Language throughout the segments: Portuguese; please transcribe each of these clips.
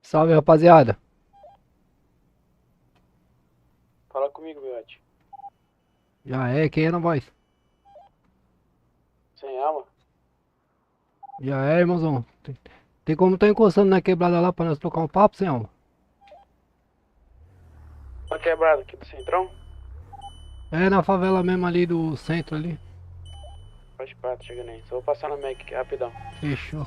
Salve, rapaziada. Fala comigo, Biote. Já é, quem é na voz? Sem alma? Já é, irmãozão. Tem como tá encostando na quebrada lá pra nós trocar um papo, sem alma? Uma quebrada aqui do Centrão? É na favela mesmo ali do centro ali. Faz parte, chega nem. Só vou passar na Mac aqui, rapidão. Fechou.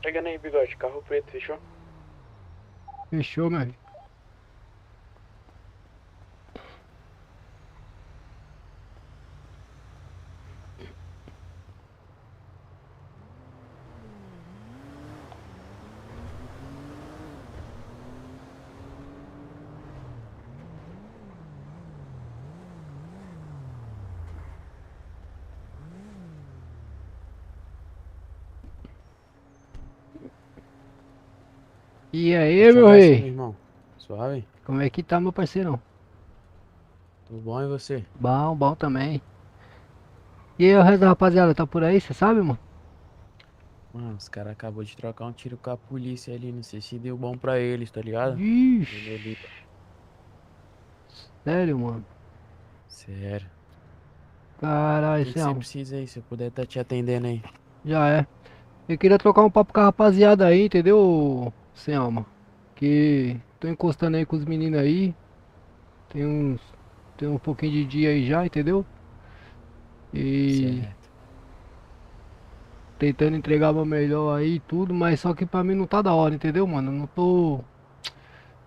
Chega nem, bigode. Carro preto, fechou? Fechou, meu filho. E aí, Forte meu abraço aí, rei? meu irmão. Suave? Como é que tá, meu parceirão? Tudo bom e você? Bom, bom também. E aí, o resto da rapaziada tá por aí, cê sabe, mano? Mano, os caras acabou de trocar um tiro com a polícia ali. Não sei se deu bom pra eles, tá ligado? Ele Vixe, ali. sério, mano. Sério. O Caralho, que que sem você alma. precisa aí? Se eu puder tá te atendendo aí. Já é. Eu queria trocar um papo com a rapaziada aí, entendeu, sem alma? Que tô encostando aí com os meninos aí. Tem uns. Tem um pouquinho de dia aí já, entendeu? E Certo. tentando entregar meu melhor aí e tudo, mas só que pra mim não tá da hora, entendeu, mano? Eu não tô.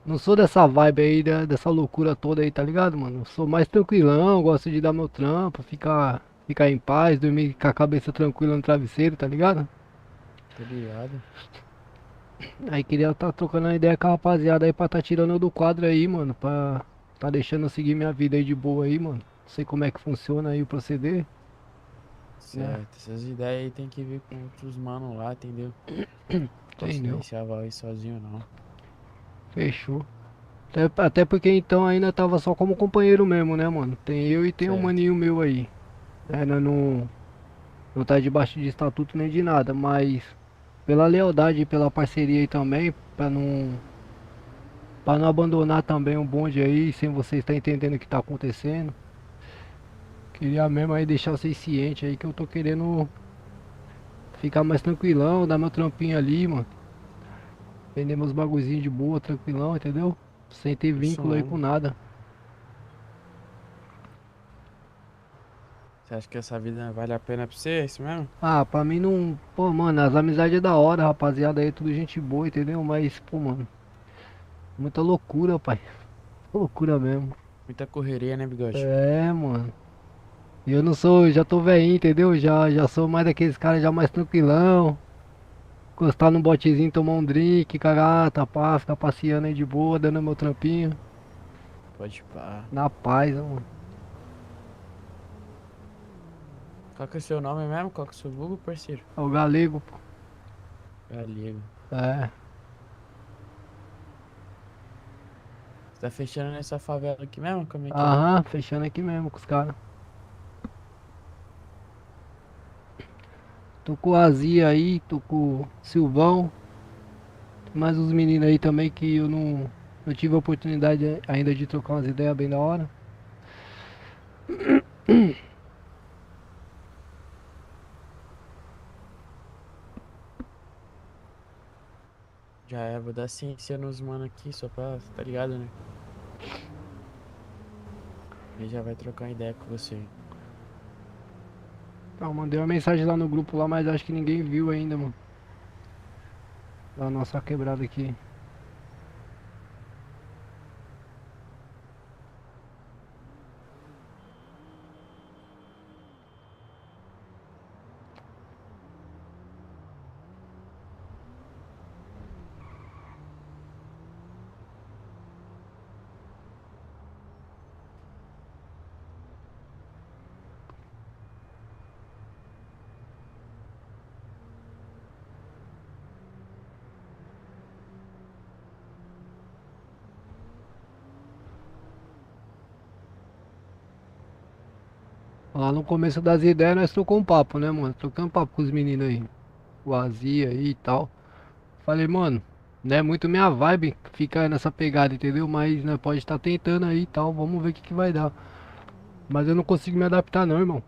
Não sou dessa vibe aí, dessa loucura toda aí, tá ligado, mano? Eu sou mais tranquilão, gosto de dar meu trampo, ficar em paz, dormir com a cabeça tranquila no travesseiro, tá ligado? Tô ligado. Aí queria tá trocando uma ideia com a rapaziada aí pra tá tirando eu do quadro aí, mano. Pra tá deixando eu seguir minha vida aí de boa aí, mano. Não sei como é que funciona aí o proceder, né? Certo. Essas ideias aí tem que ver com outros manos lá, entendeu? Posso dar Entendeu? esse aval aí sozinho, não. Fechou. Até porque então ainda tava só como companheiro mesmo, né, mano? Tem eu e tem um Certo. maninho meu aí. Ainda não tá debaixo de estatuto nem de nada, mas pela lealdade e pela parceria aí também, pra não abandonar também o bonde aí, sem vocês estar entendendo o que tá acontecendo. Queria mesmo aí deixar vocês cientes aí que eu tô querendo ficar mais tranquilão, dar meu trampinho ali, mano. Vender meus bagulhinhos de boa, tranquilão, entendeu? Sem ter Isso vínculo aí com mesmo. nada. Você acha que essa vida vale a pena pra você? É isso mesmo? Ah, pra mim não. Pô, mano, as amizades é da hora, rapaziada aí, tudo gente boa, entendeu? Mas, pô, mano, muita loucura, pai. Loucura mesmo. Muita correria, né, bigode? É, mano. E eu não sou, já tô velhinho, entendeu? Já sou mais daqueles caras já mais tranquilão. Encostar num botezinho, tomar um drink, cagar, tapar, ficar passeando aí de boa, dando meu trampinho. Pode pá. Na paz, ó, mano. Qual que é o seu nome mesmo? Qual que é o seu vulgo, parceiro? É o galego, pô. Galego. É. Você tá fechando nessa favela aqui mesmo? Como é que é? Aham, fechando aqui mesmo com os caras. Tô com o Azia aí, tô com o Silvão. Tem mais uns meninos aí também que eu não tive a oportunidade ainda de trocar umas ideias bem da hora. Já é, vou dar ciência nos mano aqui, só pra, tá ligado, né? Ele já vai trocar uma ideia com você. Então, mandei uma mensagem lá no grupo lá, mas acho que ninguém viu ainda, mano. Da nossa quebrada aqui. Lá no começo das ideias nós trocamos um papo, né, mano? Trocamos papo com os meninos aí. O Azia aí e tal. Falei, mano, não é muito minha vibe ficar nessa pegada, entendeu? Mas nós pode estar tentando aí e tal. Vamos ver o que que vai dar. Mas eu não consigo me adaptar não, irmão.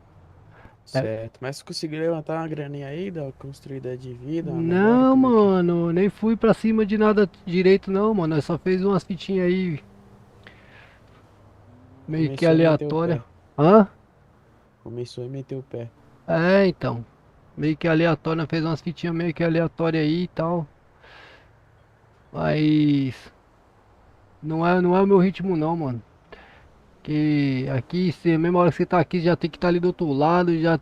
É. Certo. Mas você conseguiu levantar uma graninha aí, dar uma construída de vida, uma melhora? Não, Como é que é? mano, nem fui pra cima de nada direito não, mano. Nós só fez umas fitinhas aí meio que Começou a meter o aleatória. pé. Hã? Começou a meter o pé. É, então. Meio que aleatória, nós fez umas fitinhas meio que aleatórias aí e tal. Mas não é o meu ritmo não, mano. Que aqui, se a mesma hora que você tá aqui, já tem que estar ali do outro lado, já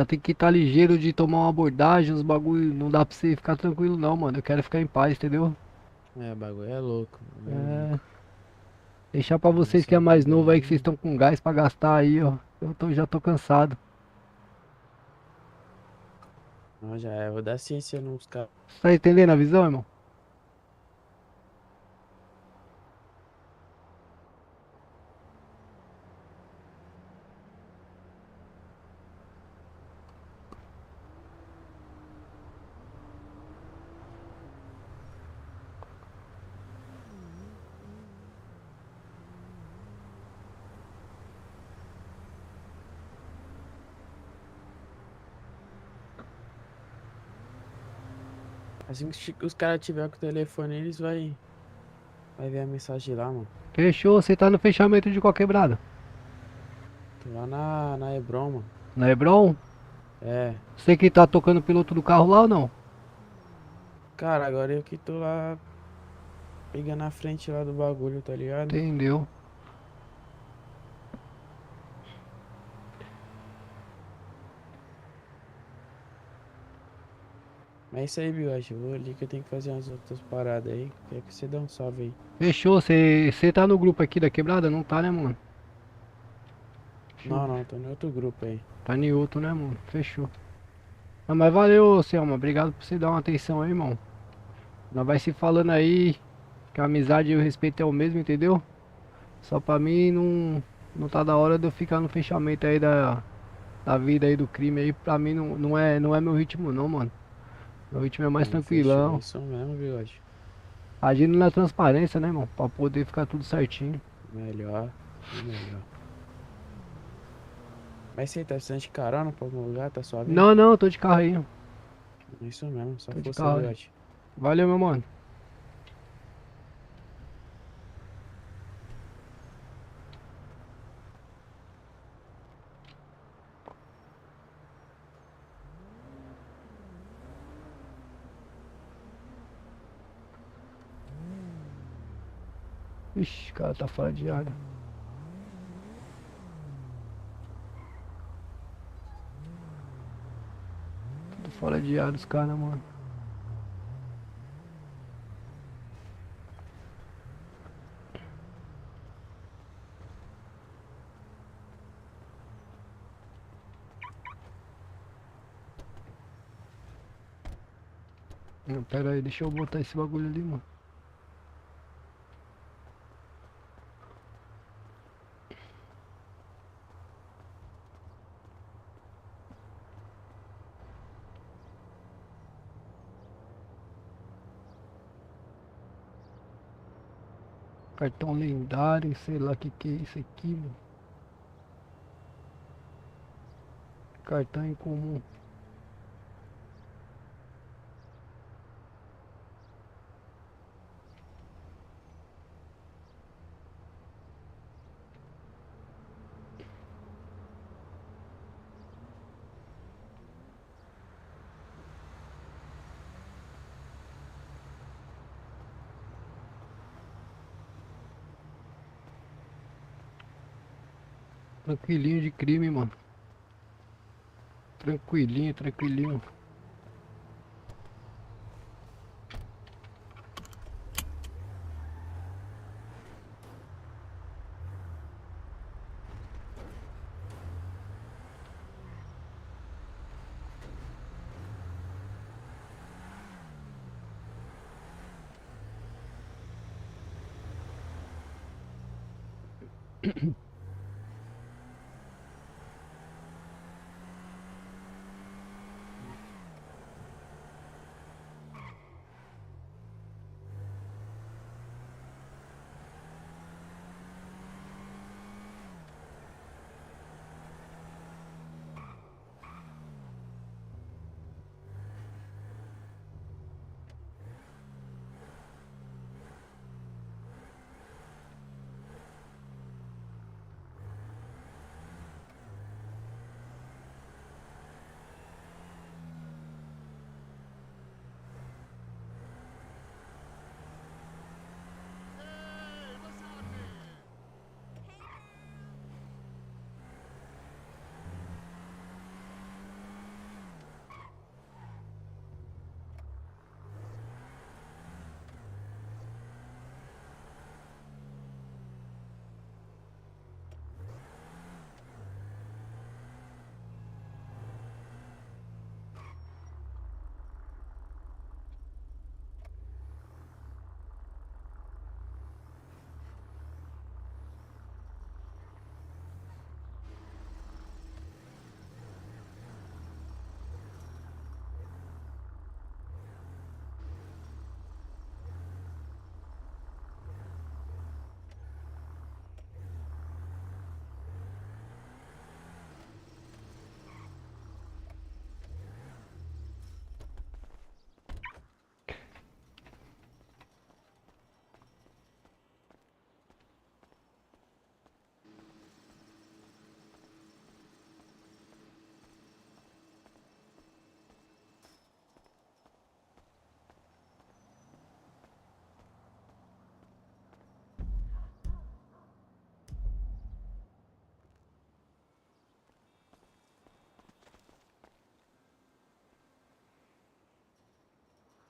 tem que estar ligeiro de tomar uma abordagem, uns bagulho, não dá pra você ficar tranquilo não, mano. Eu quero ficar em paz, entendeu? É, o bagulho é louco, o bagulho é É, louco. deixar pra vocês que é Essa mais vida novo aí, que vocês aí. estão com gás pra gastar aí, ó. Já tô cansado. Não, já é. Vou dar ciência nos caras. Você tá entendendo a visão, irmão? Assim que os caras tiver com o telefone, eles vai ver a mensagem lá, mano. Fechou, você tá no fechamento de qual quebrada? Tô lá na Hebron, mano. Na Hebron? É. Você que tá tocando o piloto do carro lá ou não? Cara, agora eu que tô lá pegando a frente lá do bagulho, tá ligado? Entendeu? Mas é isso aí, Bigode. Eu vou ali que eu tenho que fazer umas outras paradas aí. Quer que você dê um salve aí. Fechou, você tá no grupo aqui da quebrada? Não tá, né, mano? Deixa eu Não, ver. não, tô em outro grupo aí. Tá em outro, né, mano? Fechou. Ah, mas valeu, Selma. Obrigado por você dar uma atenção aí, irmão. Nós vai se falando aí. Que a amizade e o respeito é o mesmo, entendeu? Só pra mim não tá da hora de eu ficar no fechamento aí da vida aí do crime aí. Pra mim não é meu ritmo não, mano. Meu ritmo é mais Não, fechou. É tranquilão. isso mesmo, Bigode. Agindo na transparência, né, irmão? Pra poder ficar tudo certinho. Melhor e melhor. Mas você tá precisando de carona pra algum lugar? Tá suave aí? Não, tô de carro aí. É isso mesmo. Só Tô de força aí, carro aí. Bigode. Valeu, meu mano. Ixi, o cara tá fora de área. Tudo fora de área os caras, mano. Não, pera aí, deixa eu botar esse bagulho ali, mano. Cartão lendário, sei lá o que é isso aqui, mano. Cartão em comum. Tranquilinho de crime, mano. Tranquilinho, tranquilinho.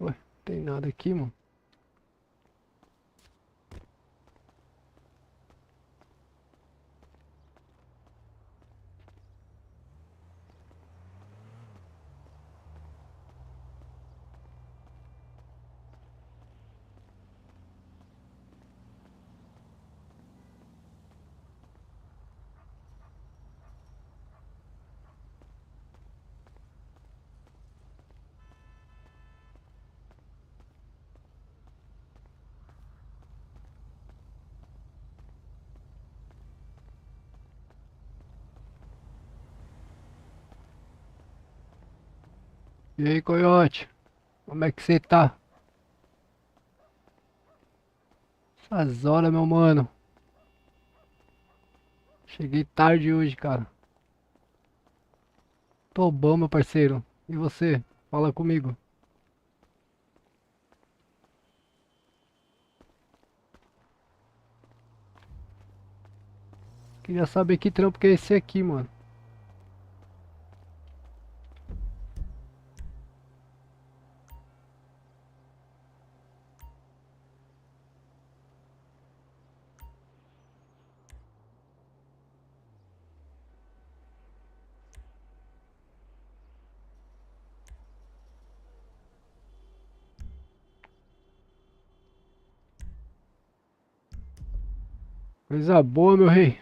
Ué, tem nada aqui, mano. E aí, coiote? Como é que você tá? Essas horas, meu mano. Cheguei tarde hoje, cara. Tô bom, meu parceiro. E você? Fala comigo. Queria saber que trampo que é esse aqui, mano. Coisa boa, meu rei.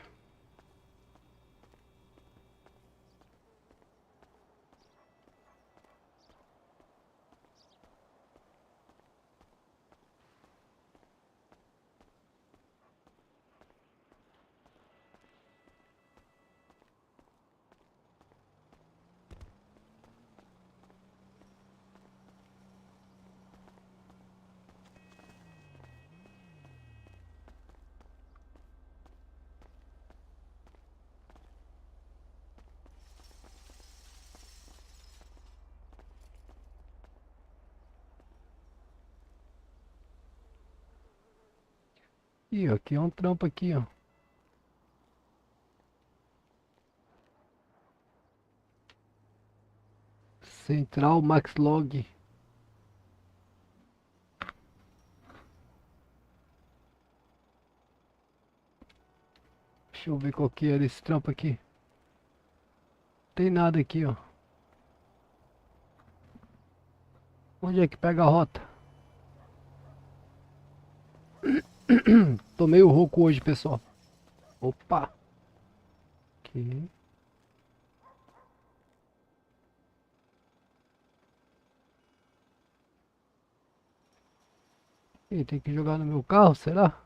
Ih, aqui é um trampo aqui, ó. Central Max Log. Deixa eu ver qual que era esse trampo aqui. Tem nada aqui, ó. Onde é que pega a rota? Tô meio rouco hoje, pessoal. Opa. Aqui. Ih, tem que jogar no meu carro, será?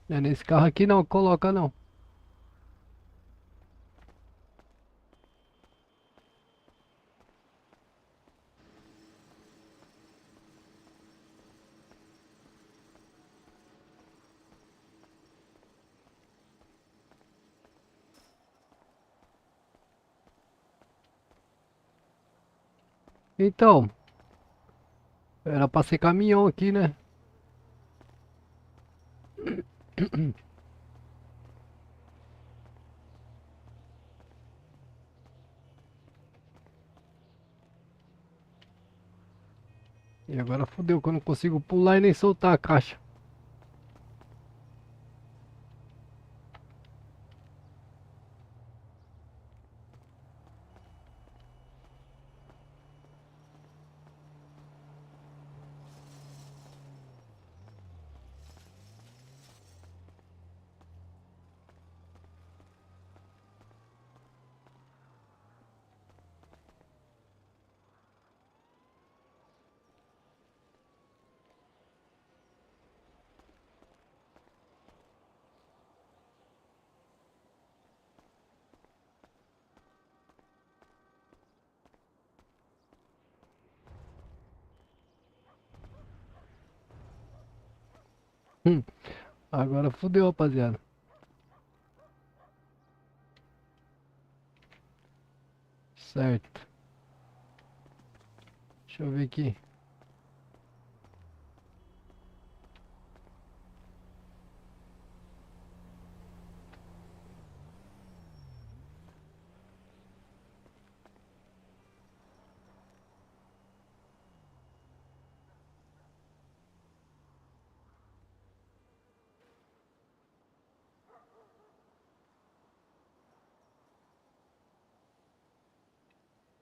Não é nesse carro aqui não, coloca não. Então, era pra ser caminhão aqui, né? E agora fodeu que eu não consigo pular e nem soltar a caixa. Hum, agora fodeu, rapaziada. Certo. Deixa eu ver aqui.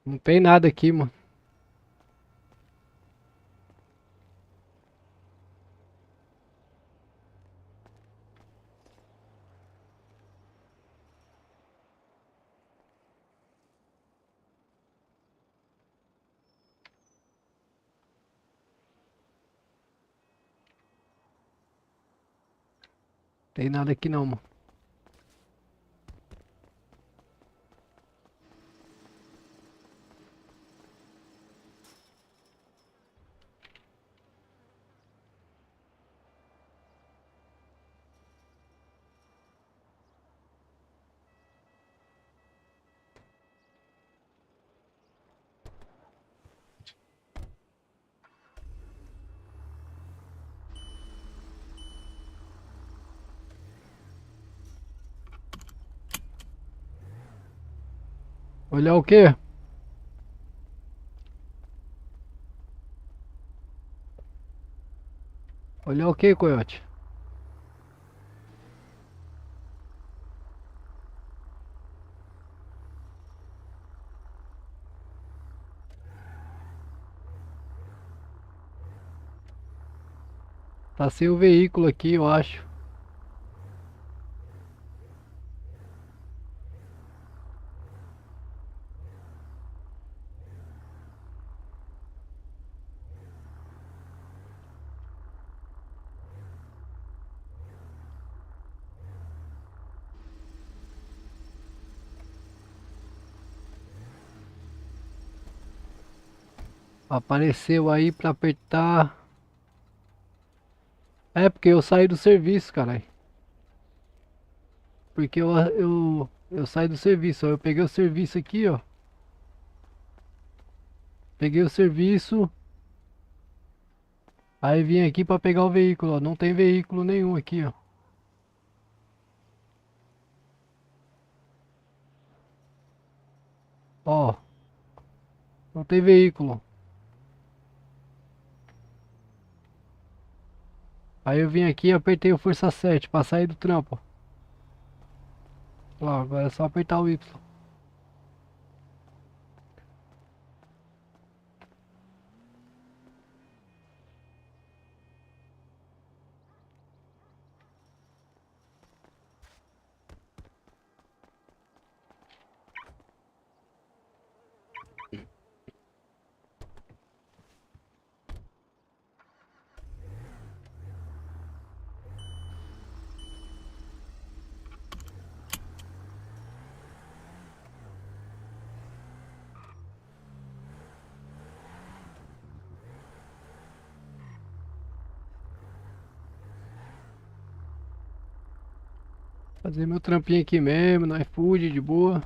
Não tem nada aqui, mano. Tem nada aqui não, mano. Olhar o quê? Olhar o quê, coiote? Tá sem o veículo aqui, eu acho. Apareceu aí pra apertar. É porque eu saí do serviço, caralho. Porque eu saí do serviço, ó. Eu peguei o serviço aqui, ó. Peguei o serviço. Aí vim aqui pra pegar o veículo, ó. Não tem veículo nenhum aqui, ó. Ó, não tem veículo. Aí eu vim aqui e apertei o força 7 pra sair do trampo. Ó, agora é só apertar o Y. Fazer meu trampinho aqui mesmo, no iFood, de boa.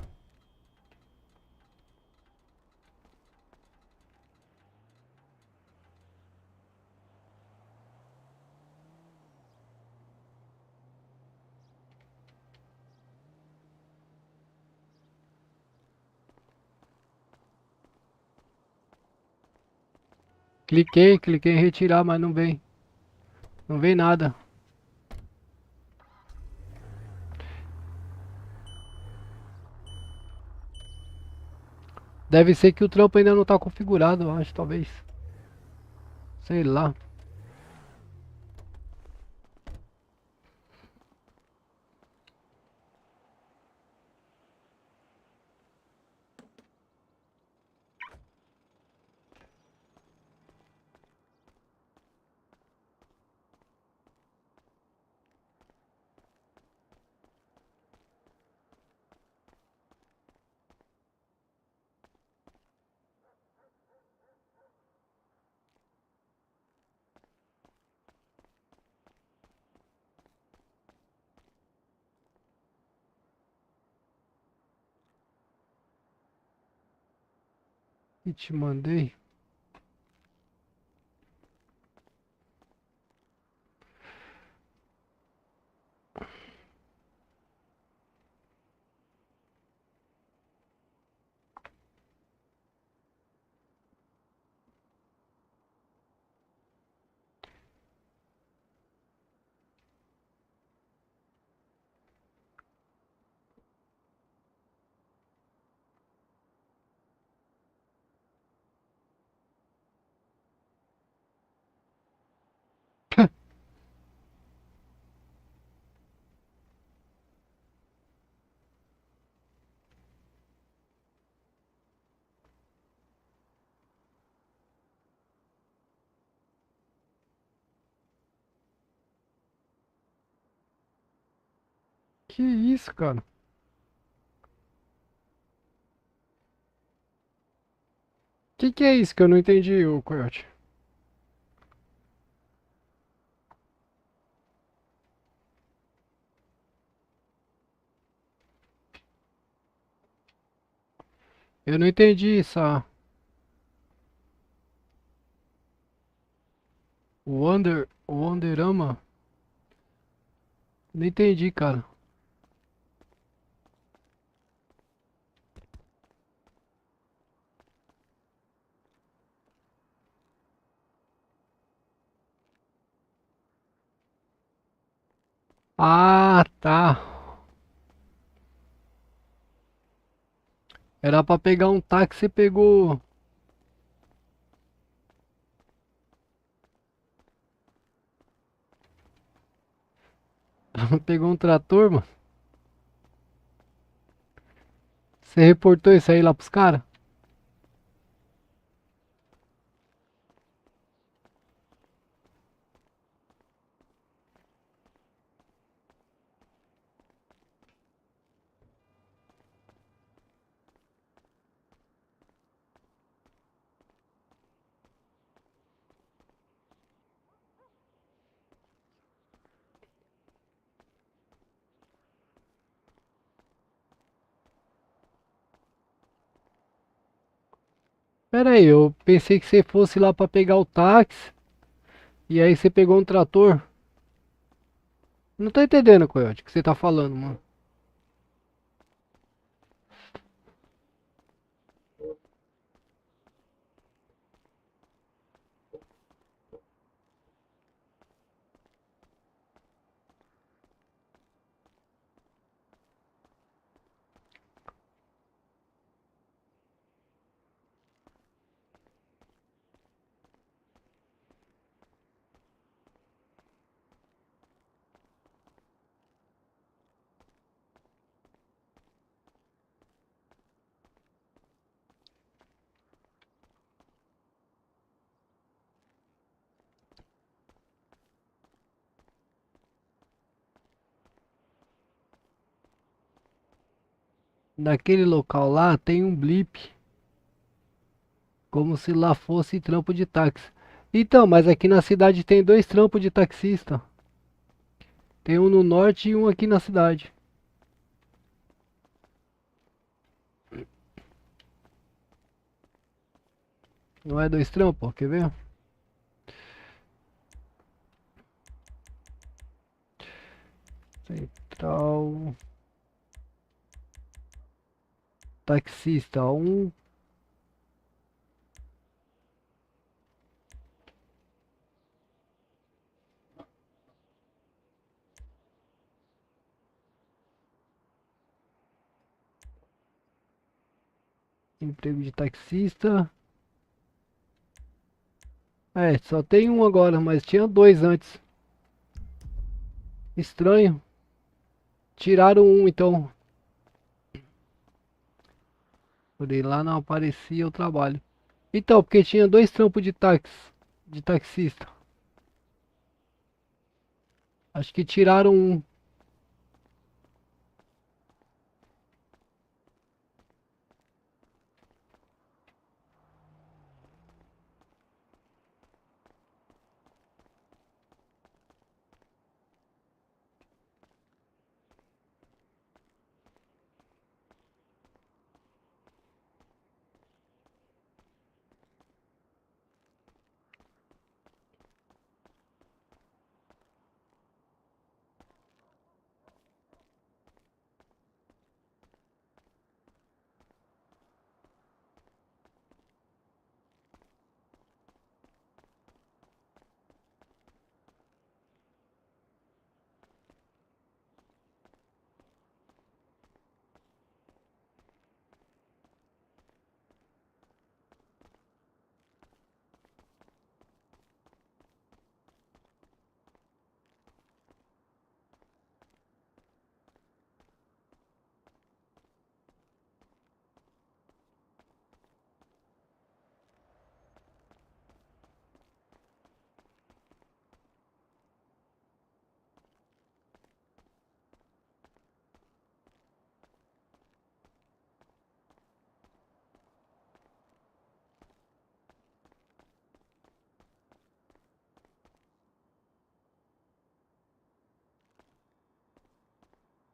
Cliquei em retirar, mas não vem. Não vem nada. Deve ser que o trampo ainda não tá configurado, eu acho, talvez. Sei lá. E te mandei. Que isso, cara? Que é isso que eu não entendi, o Coyote? Eu não entendi essa. O Wonderama? Não entendi, cara. Ah, tá. Era pra pegar um táxi, você pegou. Pegou um trator, mano. Você reportou isso aí lá pros caras? Pera aí, eu pensei que você fosse lá pra pegar o táxi. E aí você pegou um trator. Não tô entendendo, Coyote, o que você tá falando, mano. Naquele local lá tem um blip. Como se lá fosse trampo de táxi. Então, mas aqui na cidade tem dois trampos de taxista. Tem um no norte e um aqui na cidade. Não é dois trampos? Quer ver? Central. Taxista um. Emprego de taxista. É, só tem um agora, mas tinha dois antes. Estranho. Tiraram um então. Por lá não aparecia o trabalho. Então, porque tinha dois trampos de táxi. De taxista. Acho que tiraram um.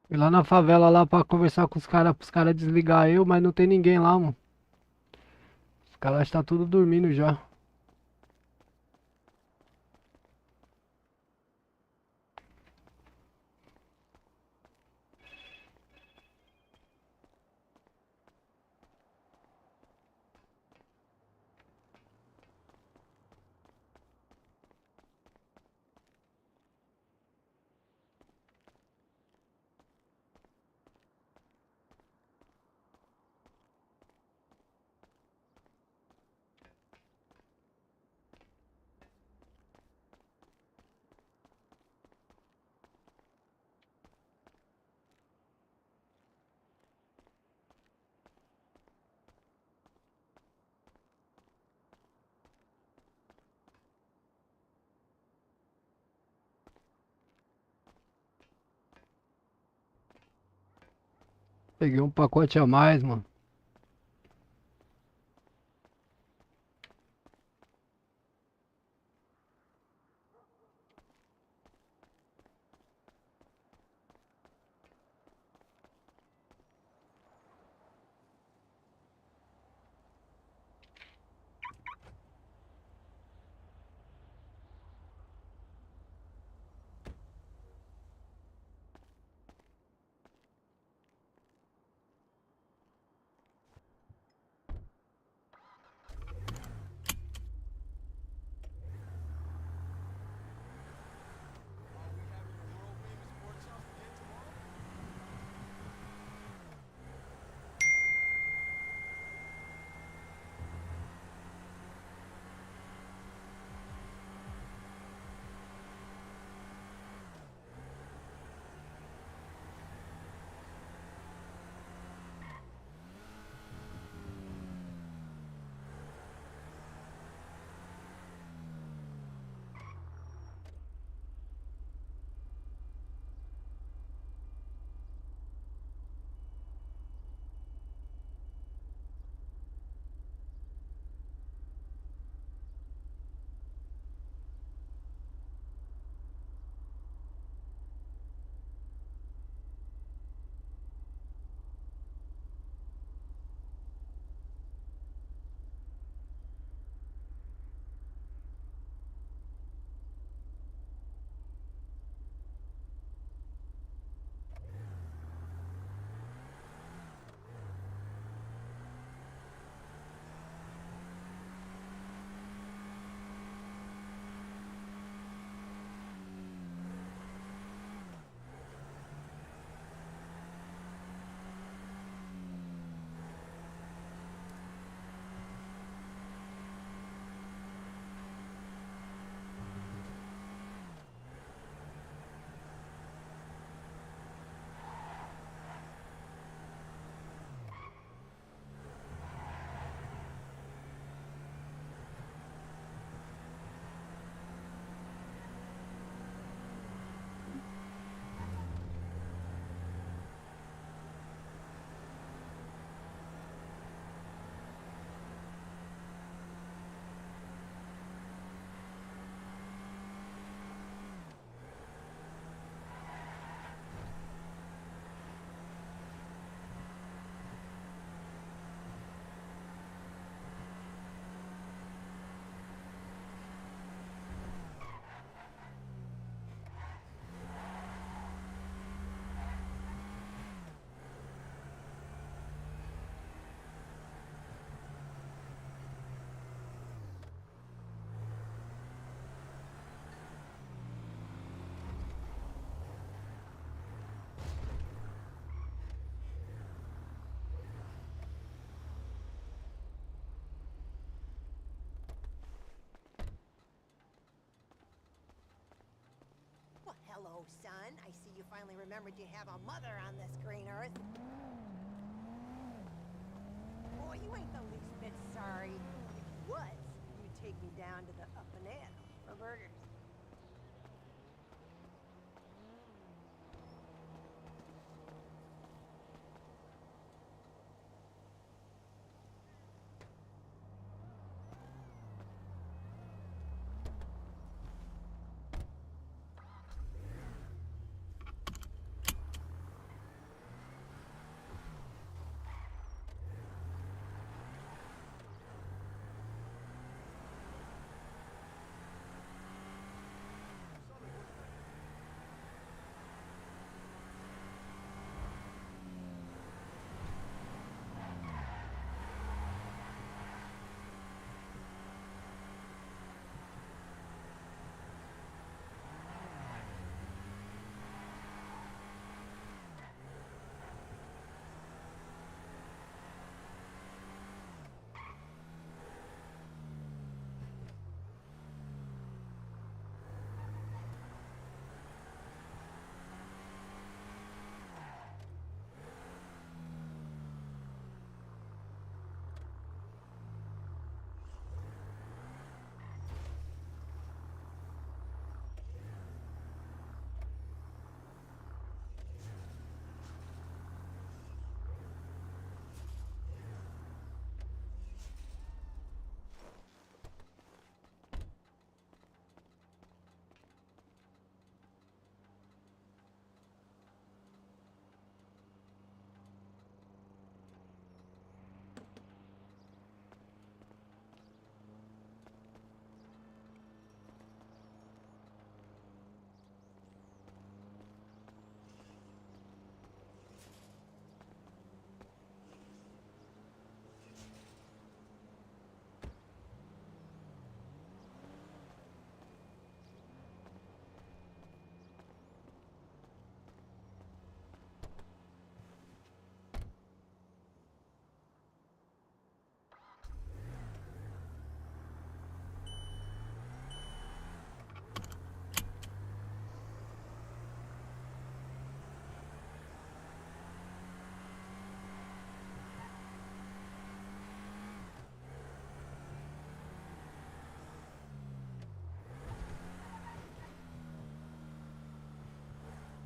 Fui lá na favela lá pra conversar com pros caras desligar eu, mas não tem ninguém lá, mano. Os caras estão tudo dormindo já. Peguei um pacote a mais, mano. son. I see you finally remembered you have a mother on this green earth. Boy, you ain't the least bit sorry. If you was, you'd take me down to the Up and At for burgers.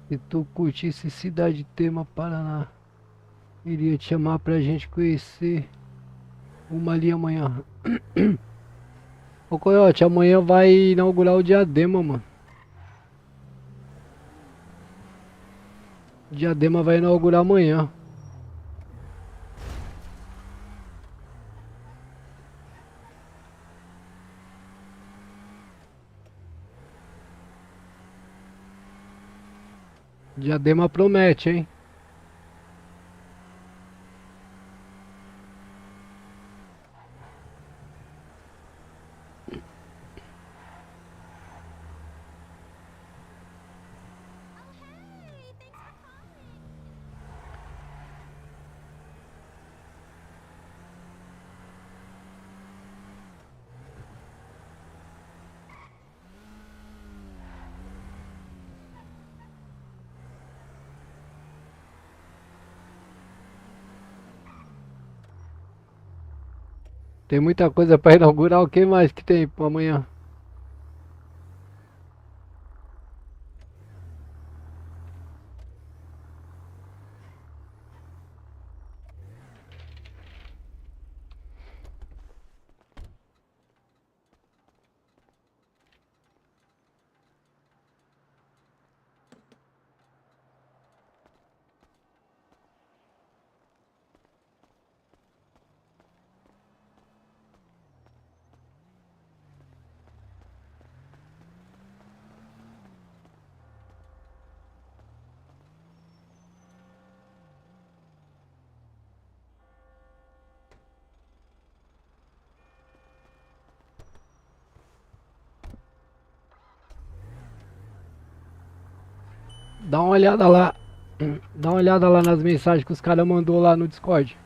Se tu curtisse Cidade Tema, Paraná, iria te chamar pra gente conhecer uma ali amanhã. Ô Coyote, amanhã vai inaugurar o Diadema, mano. O Diadema vai inaugurar amanhã. Diadema promete, hein? Tem muita coisa pra inaugurar. O que mais que tem pra amanhã? Dá uma olhada lá. Dá uma olhada lá nas mensagens que os caras mandou lá no Discord.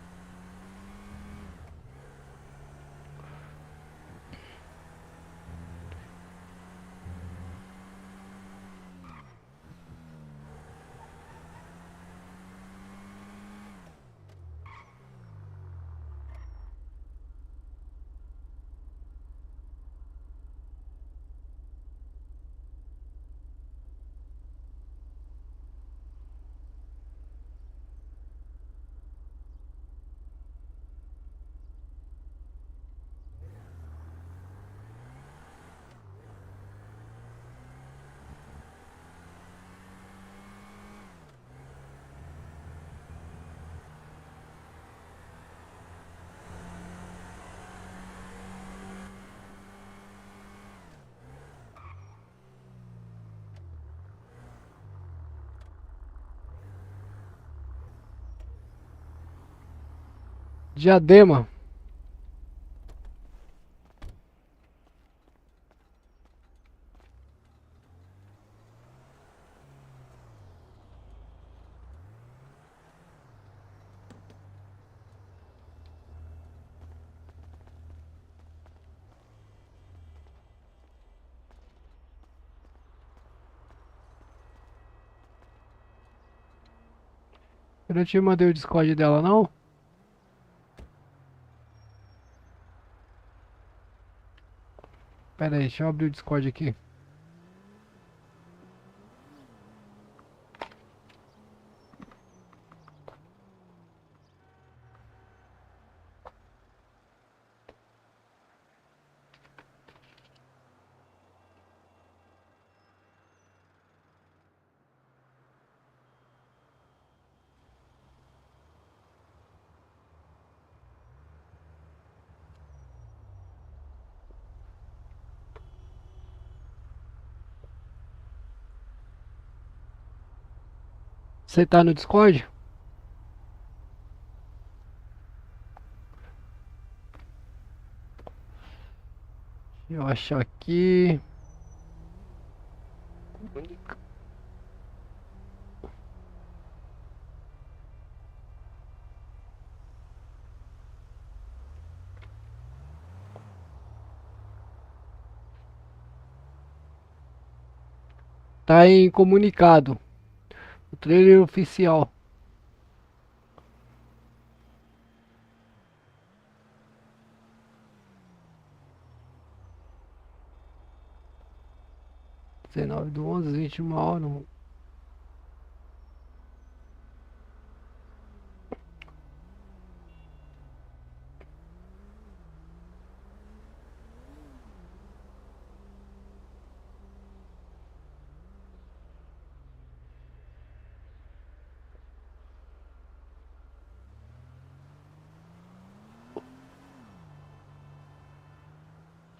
Diadema. Eu não te mandei o Discord dela, não? Pera aí, deixa eu abrir o Discord aqui. Você tá no Discord? Deixa eu achar aqui. Tá em comunicado. O trailer oficial. XIX/11, 21h.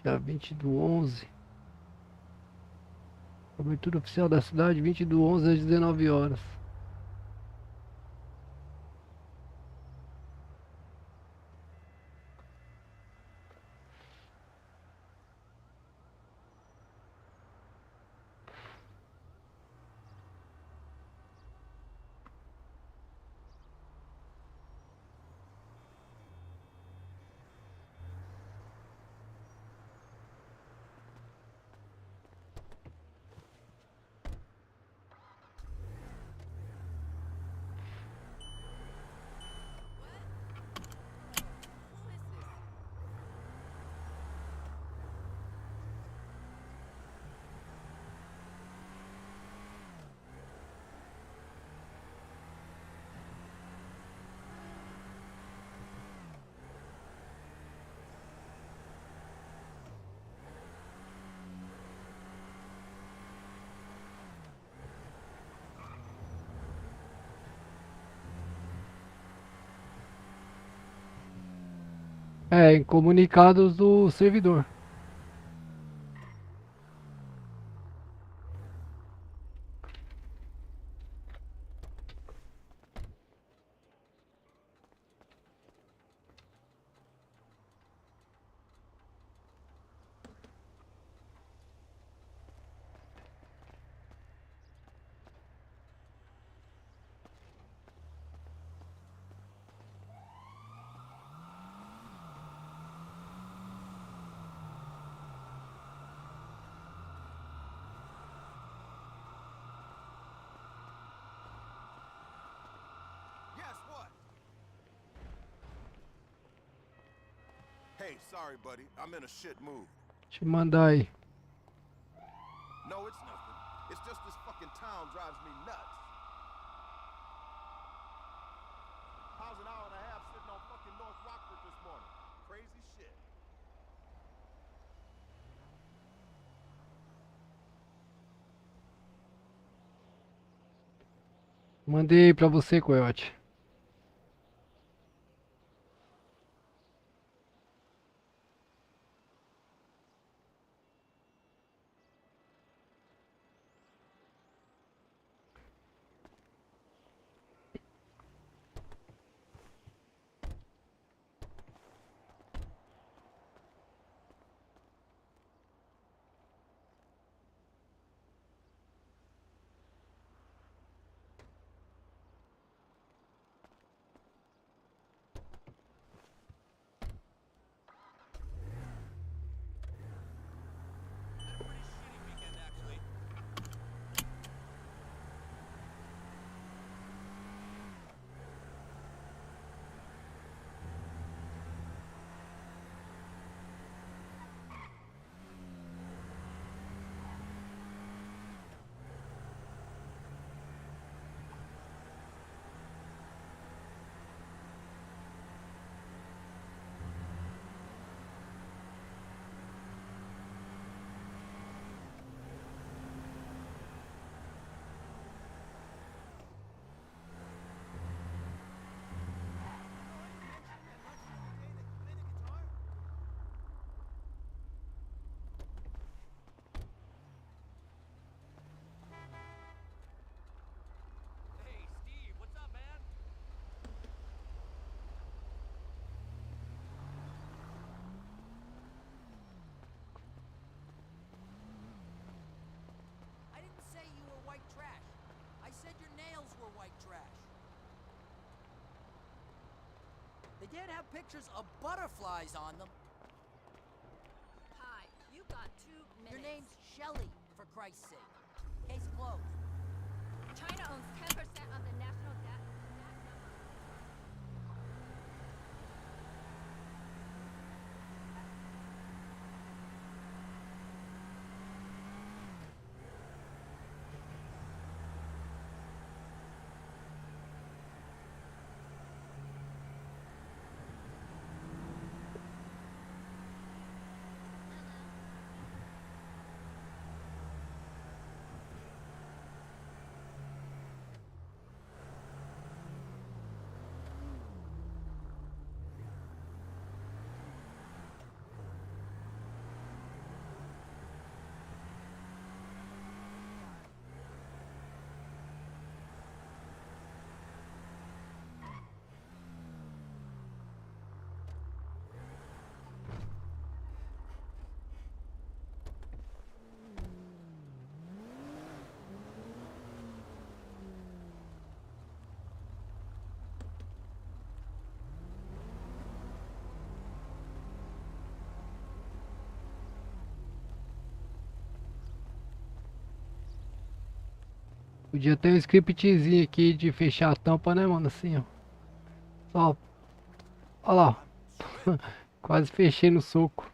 Dia 20/11. Abertura oficial da cidade, 20/11 às 19h. É, em comunicados do servidor. Yes, what? Hey, sorry, buddy. I'm in a shit mood. Deixa eu mandar aí. No, it's nothing. It's just this fucking town drives me nuts. I was an hour and a half sitting on fucking North Rockford this morning. Crazy shit. Mandei pra você, Coyote. white trash. I said your nails were white trash. They did have pictures of butterflies on them. Hi, you got 2 minutes. Your name's Shelley, for Christ's sake. Case closed. China owns 10% of the national debt. Podia ter um scriptzinho aqui de fechar a tampa, né, mano? Assim, ó. Só. Olha lá. Ó. Quase fechei no soco.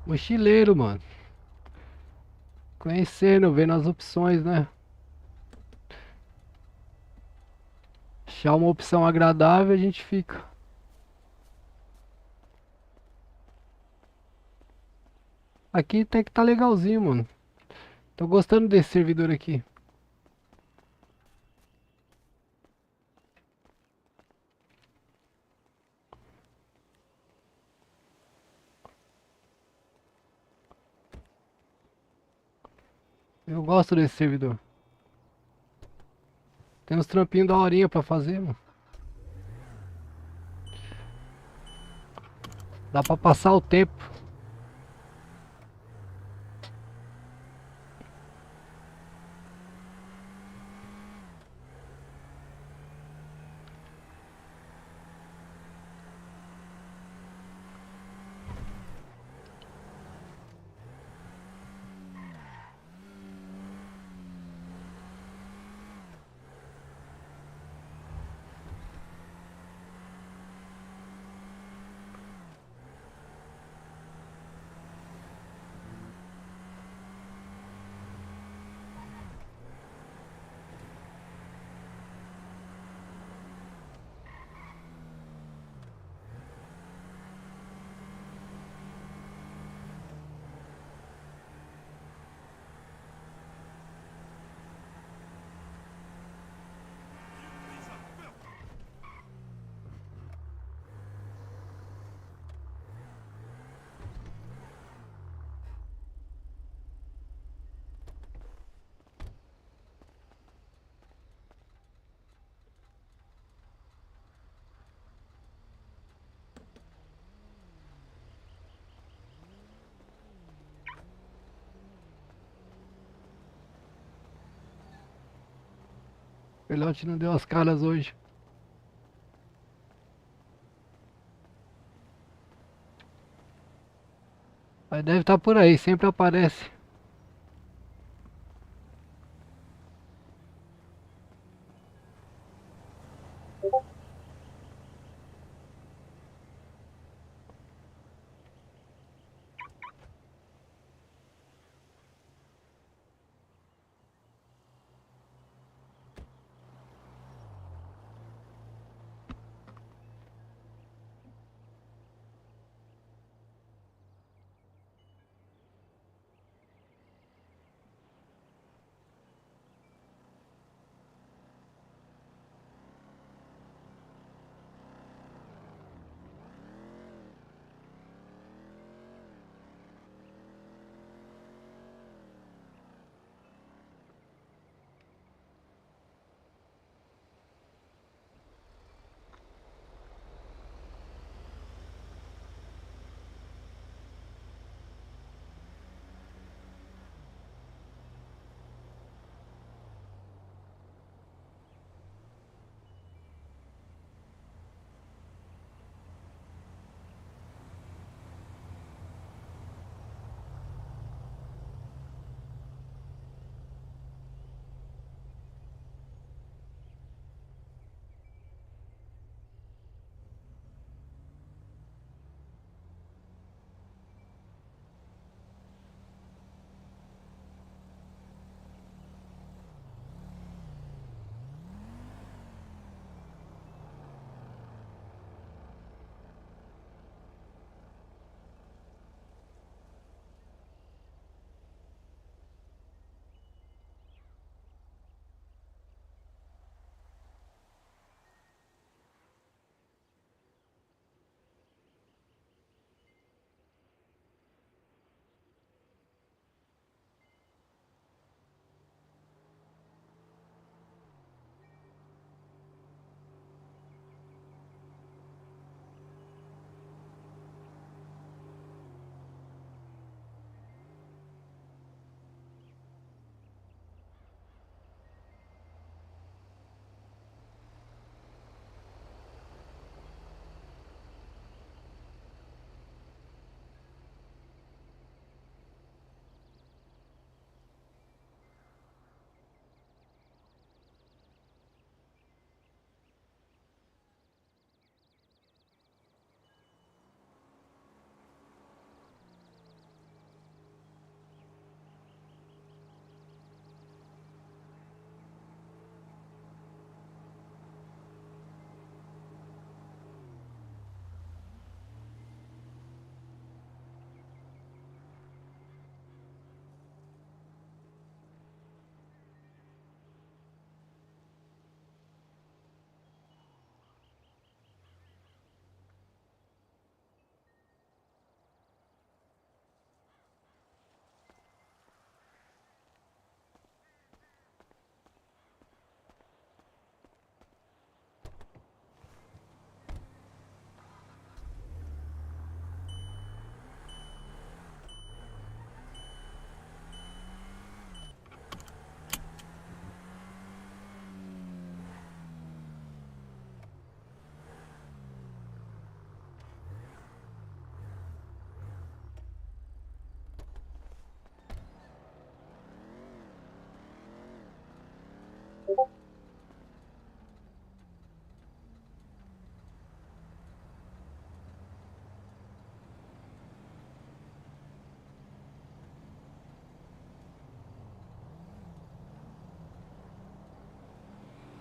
Mochileiro, mano. Conhecendo, vendo as opções, né? Achar uma opção agradável, a gente fica. Aqui até que tá legalzinho, mano. Tô gostando desse servidor aqui. Eu gosto desse servidor. Tem uns trampinhos da horinha pra fazer, mano. Dá pra passar o tempo. Filhote não deu as caras hoje. Mas deve estar por aí, sempre aparece.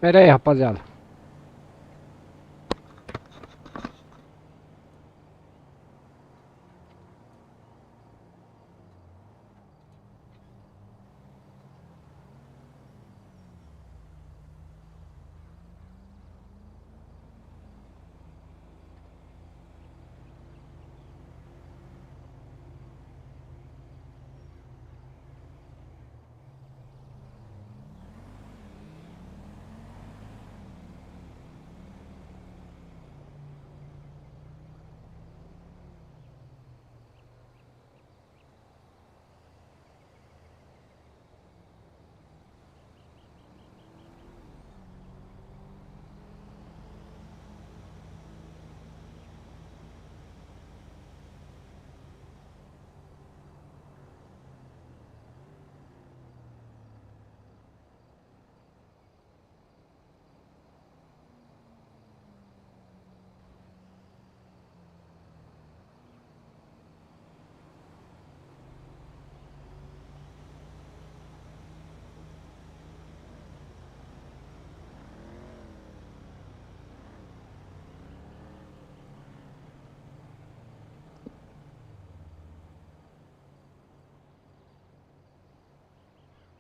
Pera aí, rapaziada.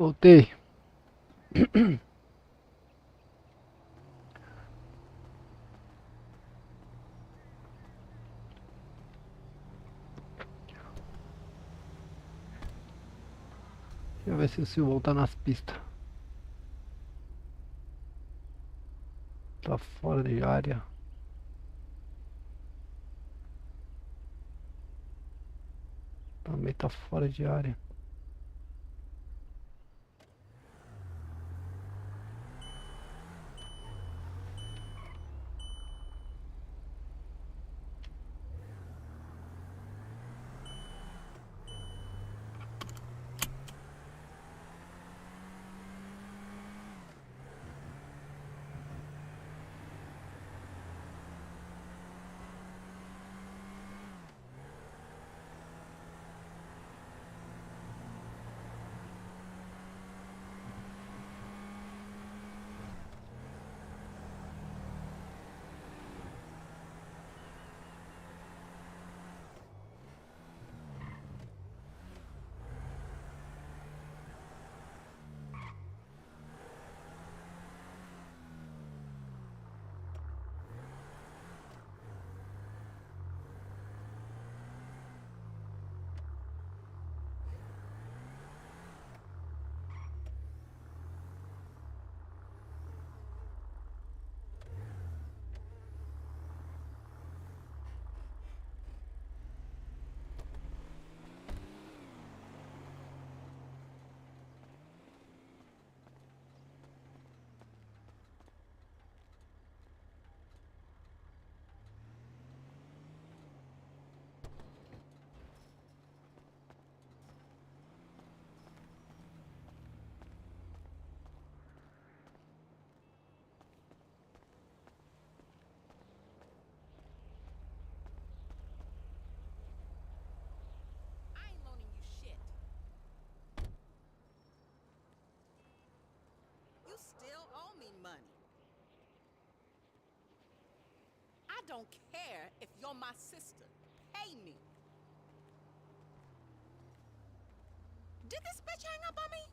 Voltei. Deixa eu ver se o Silvão tá nas pistas. Tá fora de área. Também tá fora de área. I ain't loaning you shit. You still owe me money. I don't care if you're my sister. Pay me. Did this bitch hang up on me?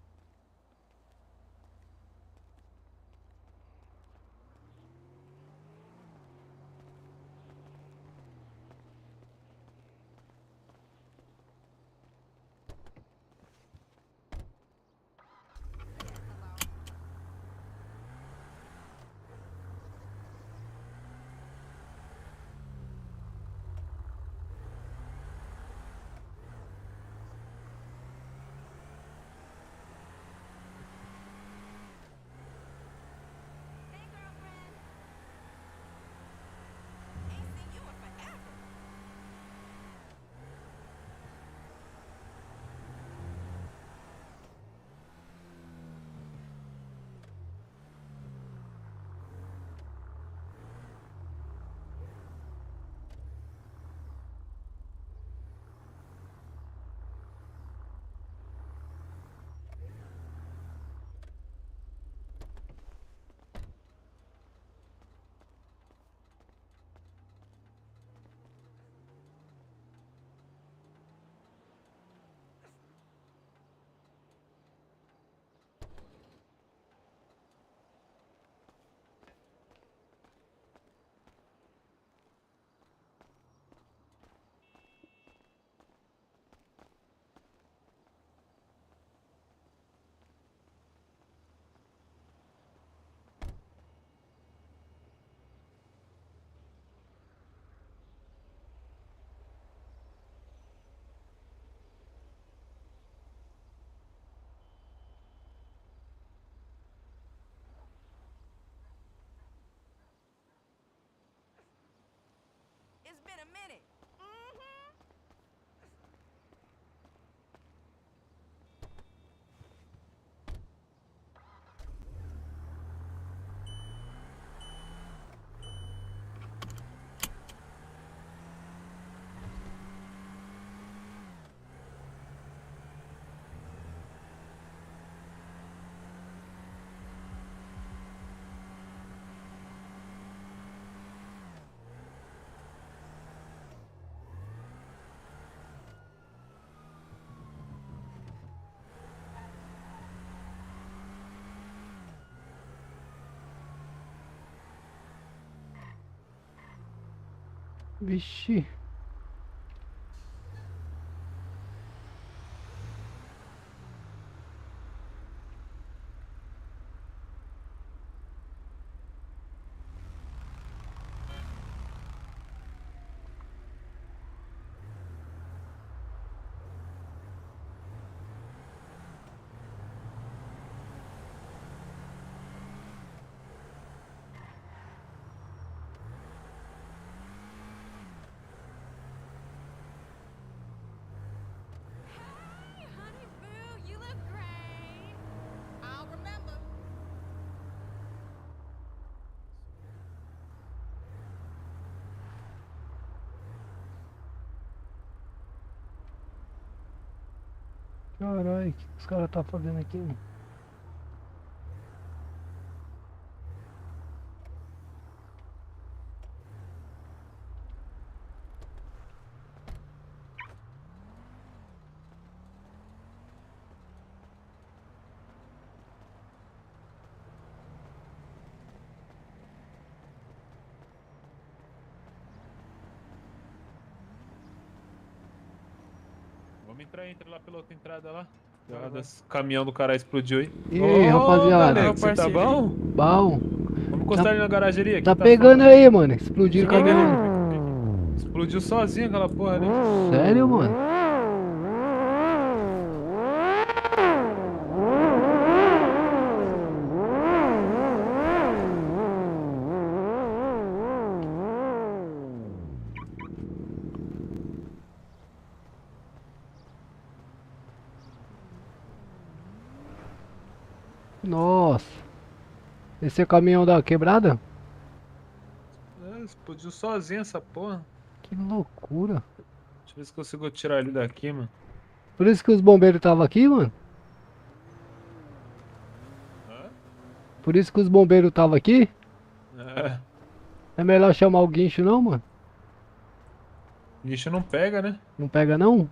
Vixe. Hey, honey boo, you look great. I'll remember. Caralho, o que os caras tá fazendo aqui, mano? Vamos entrar, entra lá pela outra entrada lá. O caminhão do cara explodiu aí. E aí, rapaziada? Galego, você tá Parceiro. bom? Bom, Vamos encostar ali na garageria. tá aqui, pegando foda. aí, mano. Explodiram o Chega ali. caminhão. Explodiu sozinho aquela porra ali. Sério, mano? Nossa. Esse é o caminhão da quebrada? É, explodiu sozinho essa porra. Que loucura. Deixa eu ver se consigo tirar ele daqui, mano. Por isso que os bombeiros estavam aqui, mano? Hã? Por isso que os bombeiros estavam aqui? É. É melhor chamar o guincho não, mano? Lixo não pega, né? Não pega não?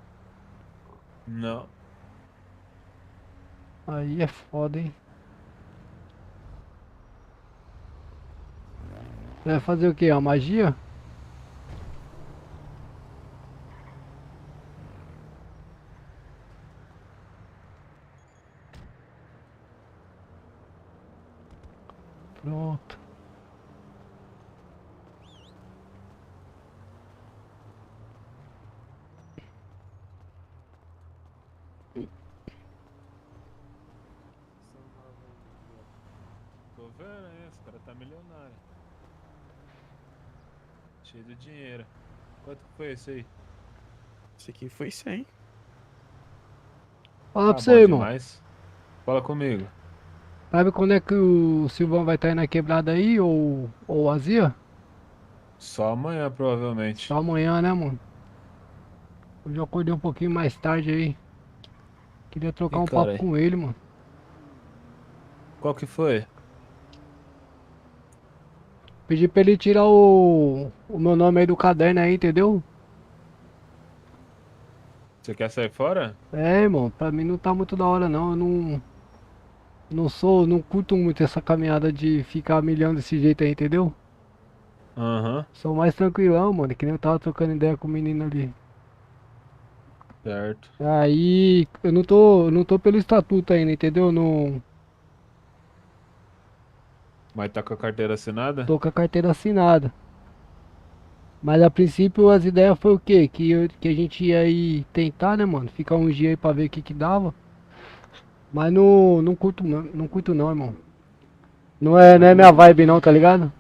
Não. Aí é foda, hein? Vai fazer o quê? Uma magia? Pronto. Tô vendo aí, esse cara tá milionário. Cheio de dinheiro. Quanto que foi esse aí? Esse aqui foi 100. Fala pra Tá você, bom irmão. demais. Fala comigo. Sabe quando é que o Silvão vai estar aí na quebrada aí? Ou Azia? Só amanhã, provavelmente. Só amanhã, né, mano? Hoje eu acordei um pouquinho mais tarde aí. Queria trocar Ih, um papo carai. com ele, mano. Qual que foi? Pedi pra ele tirar o meu nome aí do caderno aí, entendeu? Você quer sair fora? É, irmão, pra mim não tá muito da hora não. Eu não curto muito essa caminhada de ficar milhão desse jeito aí, entendeu? Aham, Sou mais tranquilão, mano, que nem eu tava trocando ideia com o menino ali. certo. Aí, eu não tô pelo estatuto ainda, entendeu? Não Mas tá com a carteira assinada? tô com a carteira assinada. Mas a princípio as ideias foi o quê? Que a gente ia aí tentar, né, mano? Ficar uns dias aí pra ver o que que dava. Mas não curto não, irmão. Não é minha vibe não, tá ligado?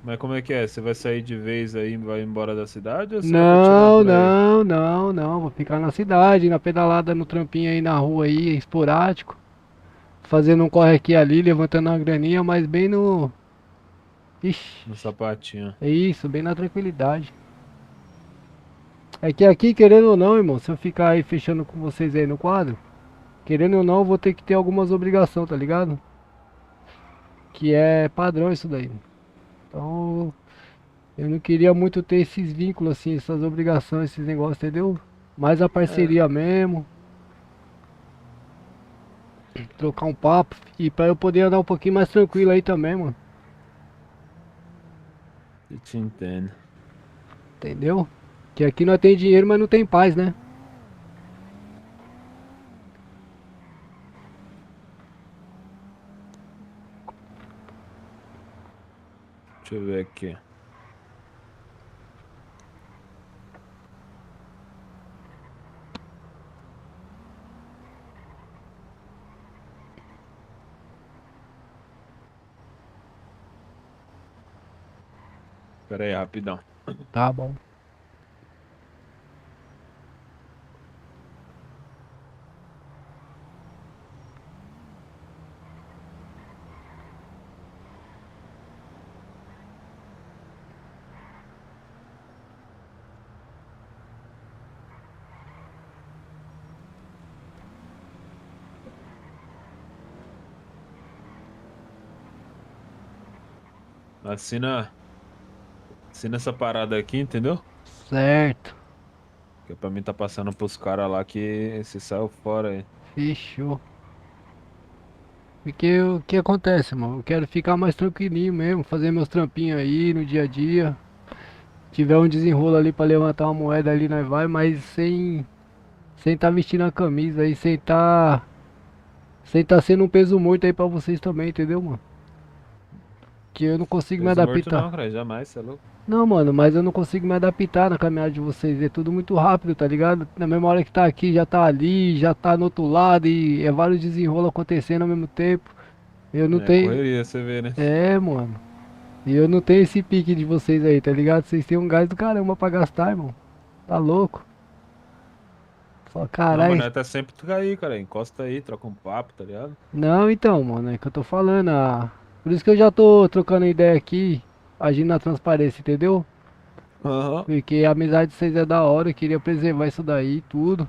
Mas como é que é? Você vai sair de vez aí e vai embora da cidade ou você vai continuar Não, por aí? não. Vou ficar na cidade, na pedalada, no trampinho aí na rua aí, esporádico. Fazendo um corre aqui e ali, levantando uma graninha, mas bem no... Ixi, No sapatinho. é isso, bem na tranquilidade. É que aqui, querendo ou não, irmão, se eu ficar aí fechando com vocês aí no quadro, querendo ou não, eu vou ter que ter algumas obrigações, tá ligado? Que é padrão isso daí. Então, eu não queria muito ter esses vínculos assim, essas obrigações, esses negócios, entendeu? Mais a parceria mesmo, trocar um papo e pra eu poder andar um pouquinho mais tranquilo aí também, mano. Eu te entendo. Entendeu? Que aqui nós tem dinheiro, mas não tem paz, né? Deixa eu ver aqui. Pera aí, rapidão. Tá bom. Assina essa parada aqui, entendeu? Certo. Que pra mim tá passando pros caras lá que se saiu fora aí. Fechou. Porque o que acontece, mano? Eu quero ficar mais tranquilinho mesmo, fazer meus trampinhos aí no dia a dia. Tiver um desenrolo ali pra levantar uma moeda ali, nós vai, mas sem tá vestindo a camisa aí, sem tá sendo um peso morto aí pra vocês também, entendeu, mano? Que eu não consigo me Peso morto adaptar. não, cara, jamais, cê é louco. Não, mano, mas eu não consigo me adaptar na caminhada de vocês. É tudo muito rápido, tá ligado? Na mesma hora que tá aqui, já tá ali, já tá no outro lado e é vários desenrolos acontecendo ao mesmo tempo. Eu não É tenho. correria, você vê, né? É, mano. E eu não tenho esse pique de vocês aí, tá ligado? Vocês têm um gás do caramba pra gastar, irmão. Tá louco? Só Não, caralho. mano, tá sempre tu aí, cara. Encosta aí, troca um papo, tá ligado? Não, então, mano, é que eu tô falando. Por isso que eu já tô trocando ideia aqui, agindo na transparência, entendeu? Aham. Porque a amizade de vocês é da hora, eu queria preservar isso daí, tudo.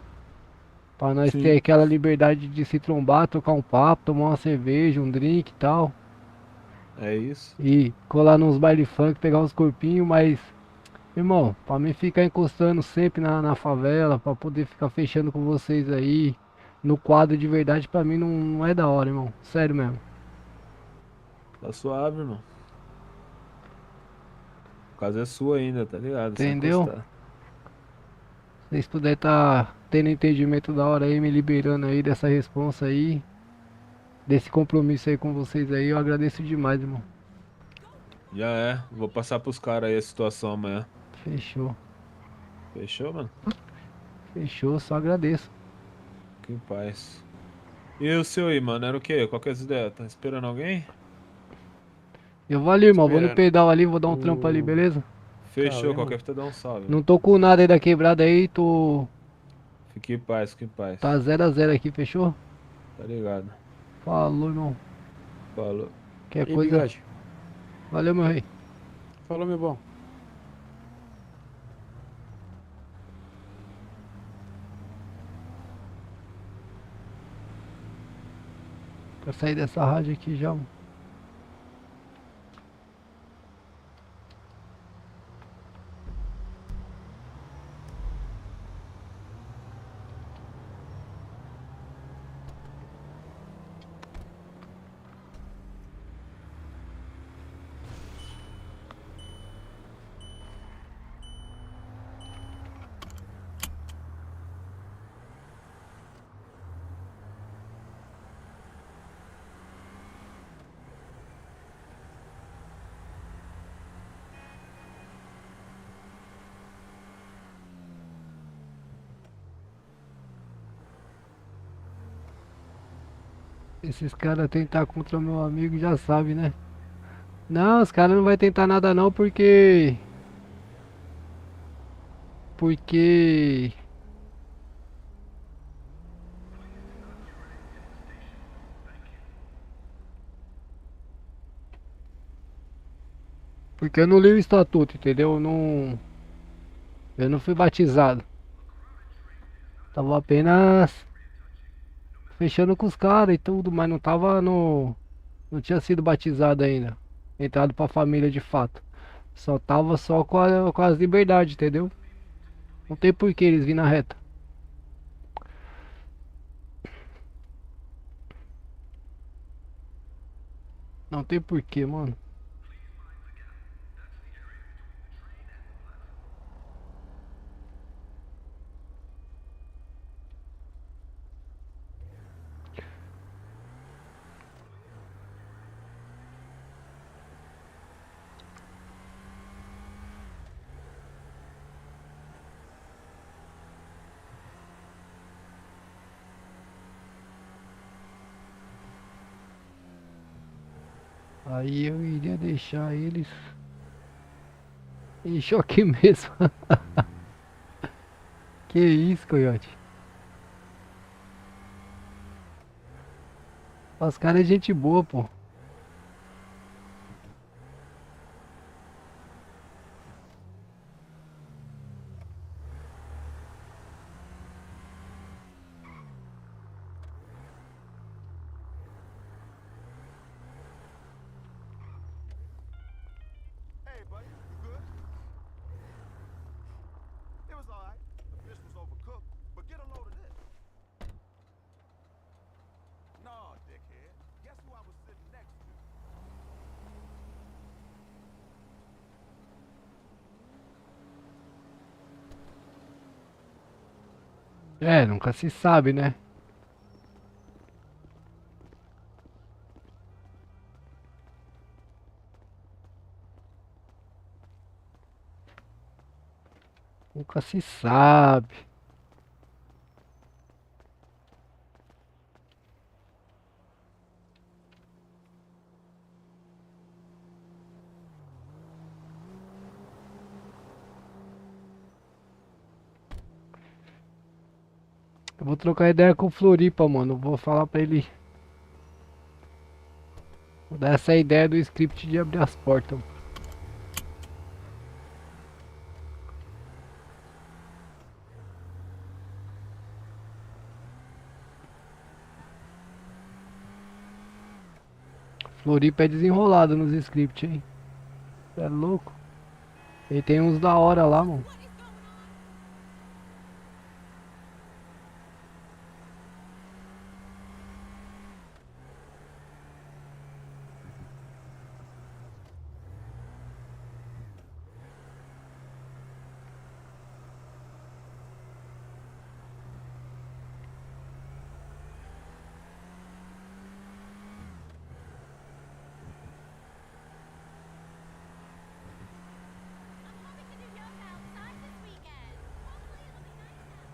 Pra nós ter Sim. aquela liberdade de se trombar, trocar um papo, tomar uma cerveja, um drink e tal. É isso. E colar nos baile funk, pegar uns corpinhos, mas, irmão, pra mim ficar encostando sempre na favela, pra poder ficar fechando com vocês aí, no quadro de verdade, pra mim não é da hora, irmão. Sério mesmo. Tá suave, irmão. A casa é sua ainda, tá ligado? Sem Entendeu? encostar. Se vocês puderem tá tendo entendimento da hora aí, me liberando aí dessa responsa aí, desse compromisso aí com vocês aí, eu agradeço demais, irmão. Já é. Vou passar pros caras aí a situação amanhã. Fechou. Fechou, mano? Fechou, só agradeço. Que paz. E o seu aí, mano? Era o quê? Qual que é as ideias? Tá esperando alguém? Eu vou ali, irmão, vou no Esperando. pedal ali, vou dar um trampo ali, O beleza? Fechou, Calma, qualquer mano. fita dá um salve. Não tô com nada aí da quebrada aí, tô. Fique em paz, fique em paz. Tá 0 a 0 aqui, fechou? Tá ligado? Falou, irmão. Falou. Qualquer E coisa. bigode? Valeu, meu rei. Falou, meu bom. Pra sair dessa rádio aqui já, mano. Esses caras tentar contra o meu amigo já sabe, né? Não, os caras não vai tentar nada não porque. Porque. Porque eu não li o estatuto, entendeu? Eu não fui batizado. Tava apenas fechando com os caras e tudo, mas não tava no. Não tinha sido batizado ainda. Entrado pra família de fato. Só tava só com as liberdades, entendeu? Não tem por que eles virem na reta. Não tem porquê, mano. Aí eu iria deixar eles em choque mesmo. Que isso, coiote? Os caras é gente boa, pô. Hey, buddy, you good? It was all right. The fish was overcooked, but get a load of this. Nah, dickhead. Guess who I was sitting next to? É, nunca se sabe, né? Nunca se sabe. Eu vou trocar ideia com o Floripa, mano. Vou falar pra ele. Vou dar essa ideia do script de abrir as portas. Floripa é desenrolado nos scripts, hein? É louco. Ele tem uns da hora lá, mano. I'm hoping to do yoga outside this weekend. Hopefully it'll be nice out.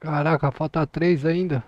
Caraca, falta 3 ainda.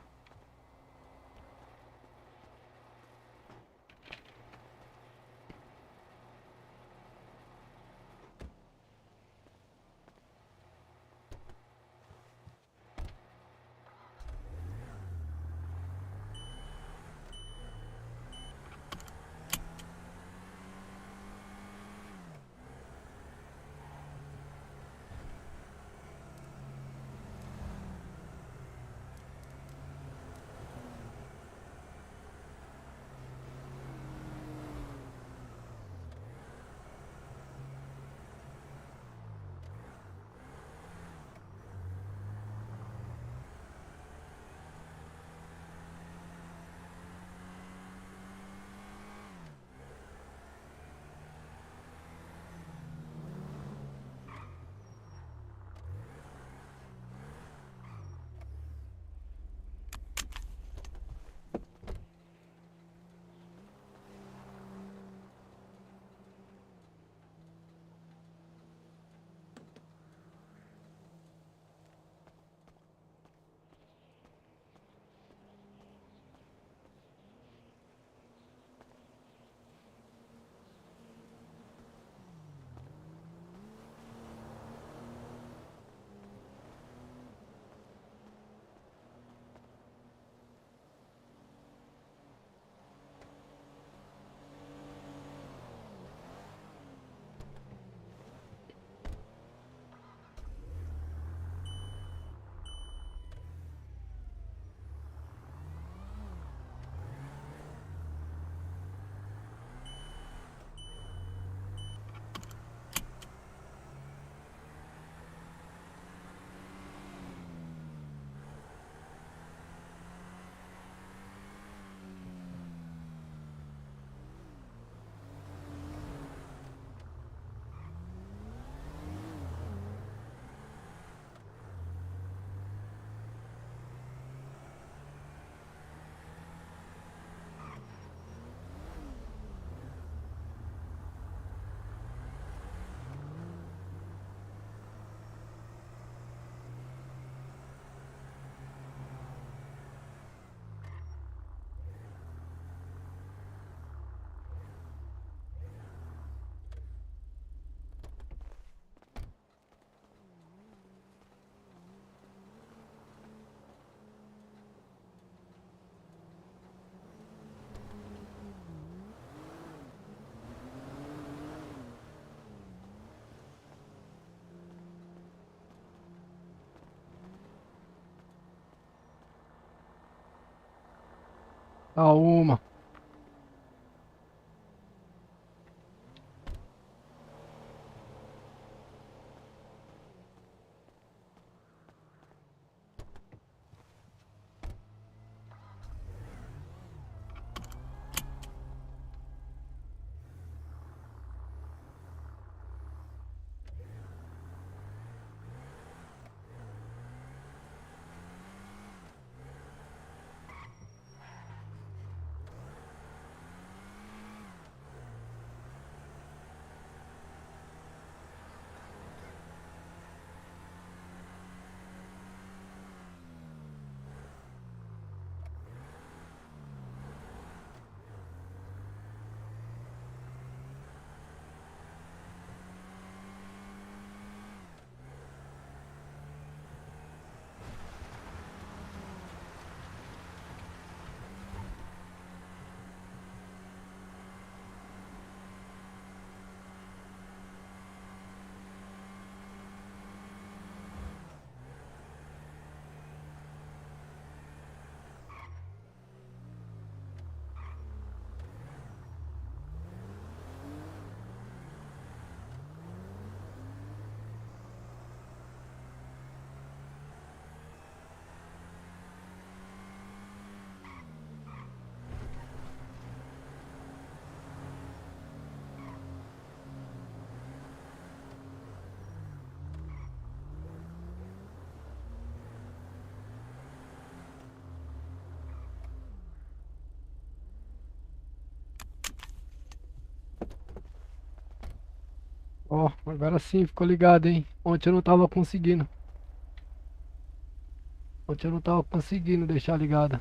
A uma. Ó, agora sim, ficou ligado, hein? Ontem eu não tava conseguindo. Ontem eu não tava conseguindo deixar ligado.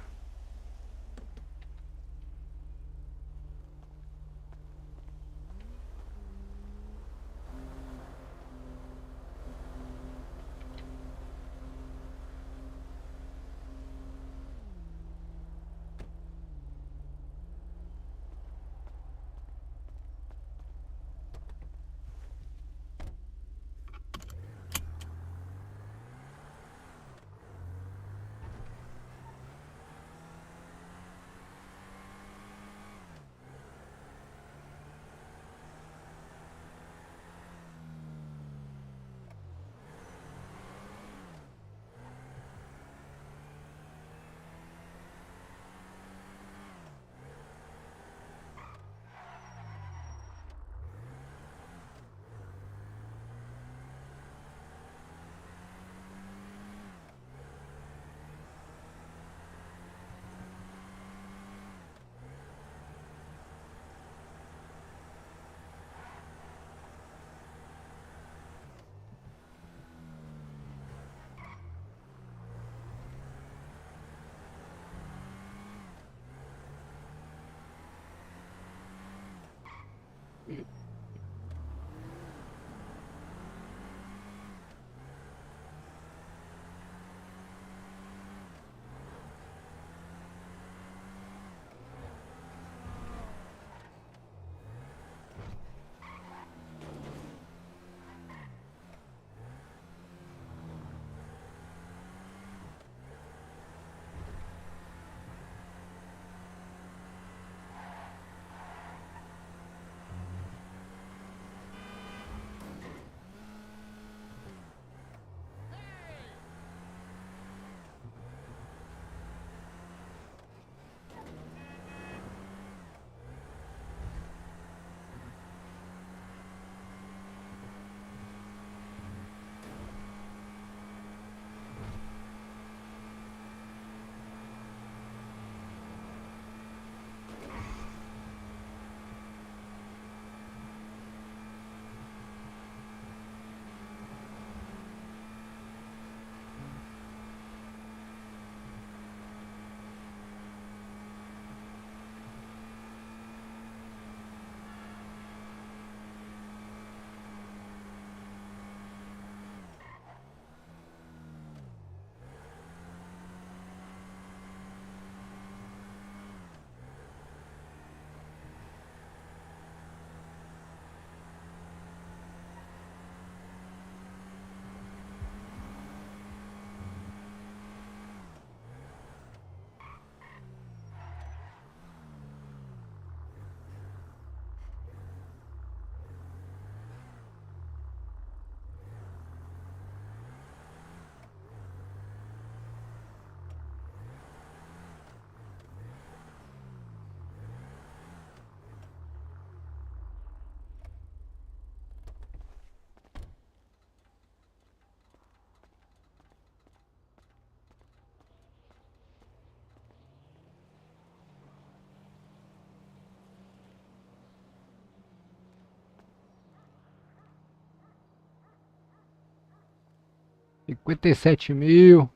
57 mil.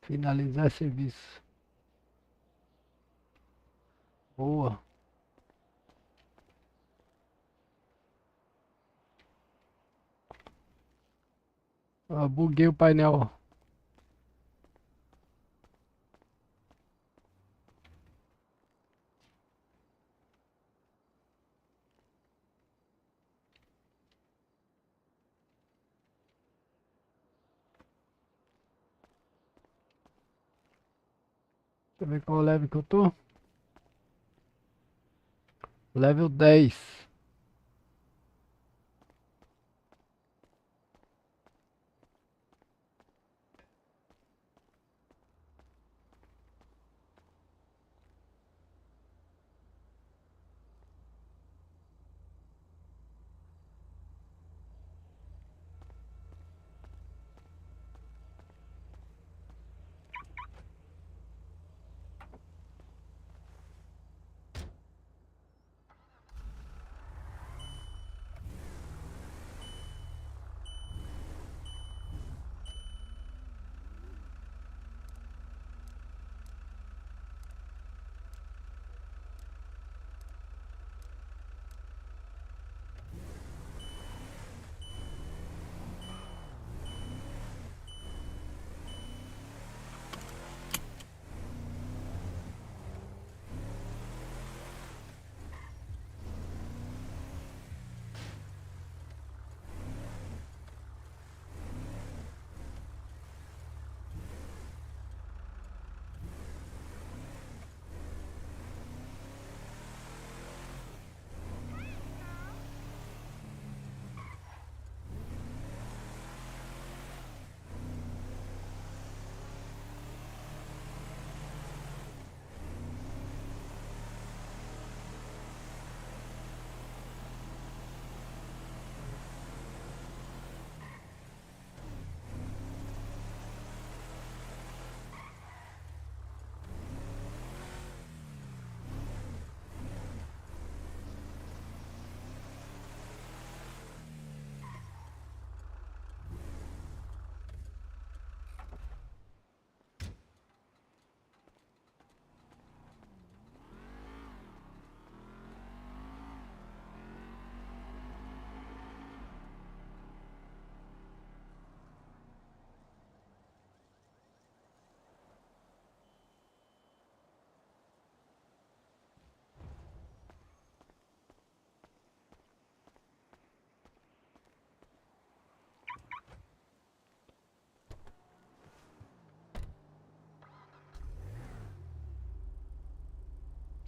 Finalizar serviço. Boa. Ah, buguei o painel. Deixa eu ver qual level que eu tô. Level 10.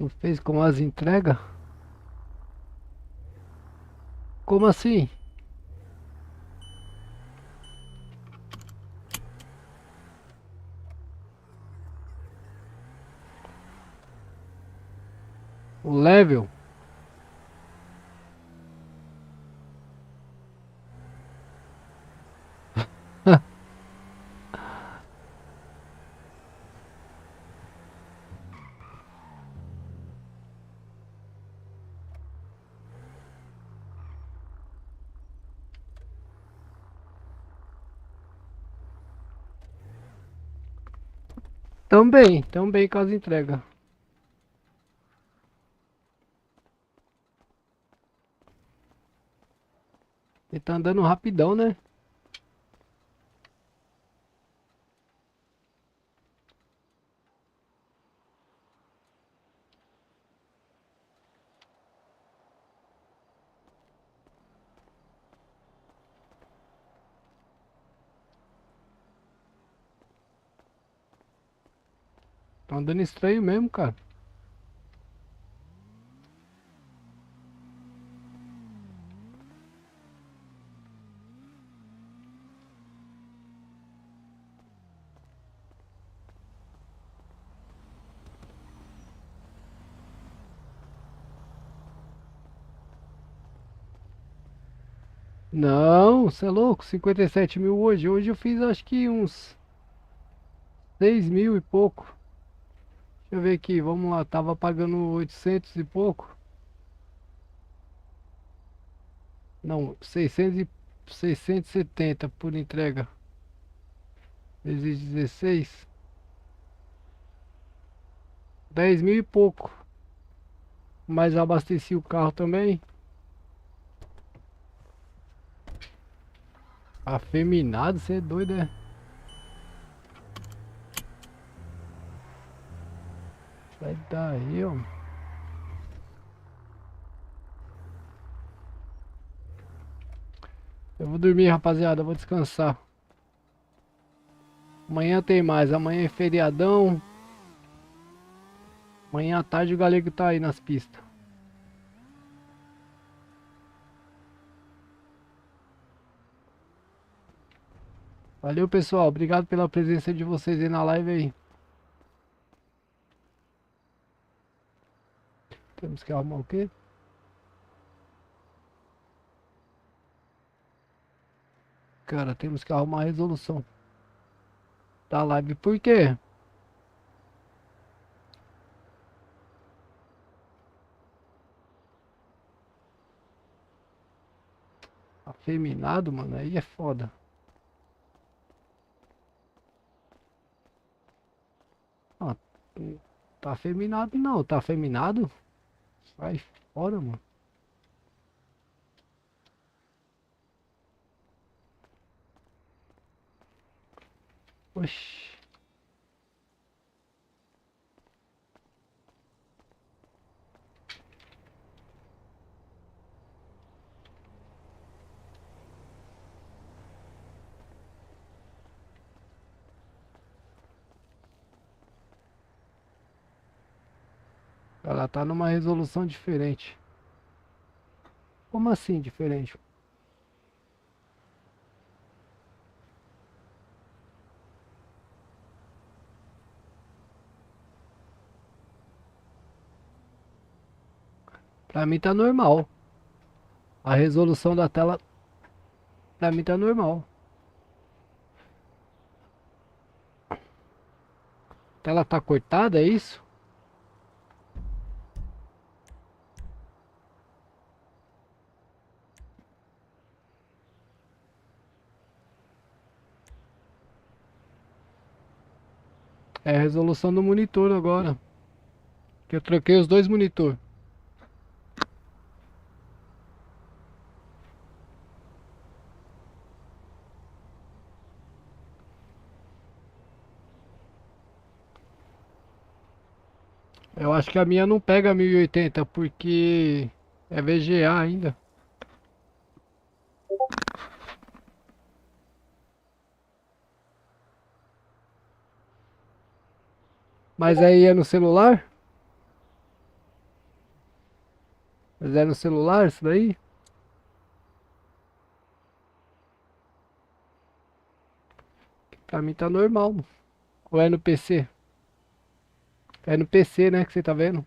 Tu fez com as entregas? Como assim? O level? Também com as entregas. Ele tá andando rapidão, né? Tá andando estranho mesmo, cara. Não, você é louco? 57 mil hoje. Hoje eu fiz acho que uns 6.000 e pouco. Deixa eu ver aqui, vamos lá, tava pagando 800 e pouco. Não, 670 por entrega. Vezes 16. 10.000 e pouco. Mas abasteci o carro também. Afeminado, você é doido, é? Sai daí, ó. Eu vou dormir, rapaziada. Eu vou descansar. Amanhã tem mais. Amanhã é feriadão. Amanhã à tarde o galego tá aí nas pistas. Valeu, pessoal. Obrigado pela presença de vocês aí na live aí. Temos que arrumar o quê? Cara, temos que arrumar a resolução da live. Por quê? Afeminado, mano. Aí é foda. Ah, tá afeminado não. Tá afeminado? Sai fora, mano. Oxi. Ela tá numa resolução diferente. Como assim diferente? Pra mim tá normal. A resolução da tela pra mim tá normal. A tela tá cortada, é isso? É a resolução do monitor agora. Que eu troquei os dois monitores. Eu acho que a minha não pega 1080 porque é VGA ainda. Mas aí é no celular? Mas é no celular isso daí? Pra mim tá normal. Ou é no PC? É no PC, né, que você tá vendo?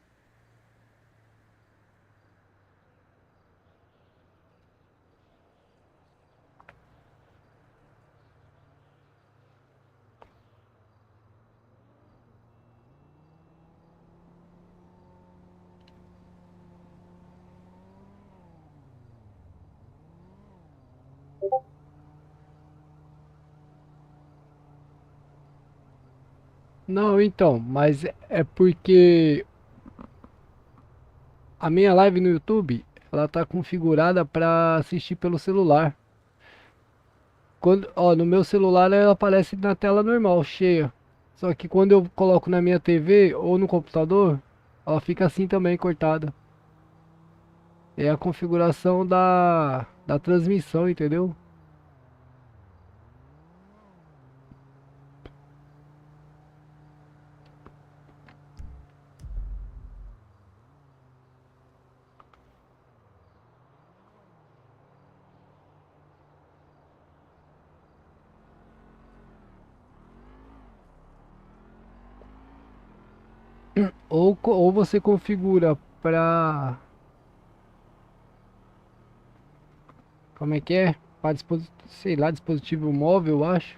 Não, então, mas é porque a minha live no YouTube, ela tá configurada pra assistir pelo celular. Quando, ó, no meu celular ela aparece na tela normal, cheia. Só que quando eu coloco na minha TV ou no computador, ela fica assim também, cortada. É a configuração da transmissão, entendeu? Ou você configura pra... Como é que é? Para sei lá, dispositivo móvel, eu acho.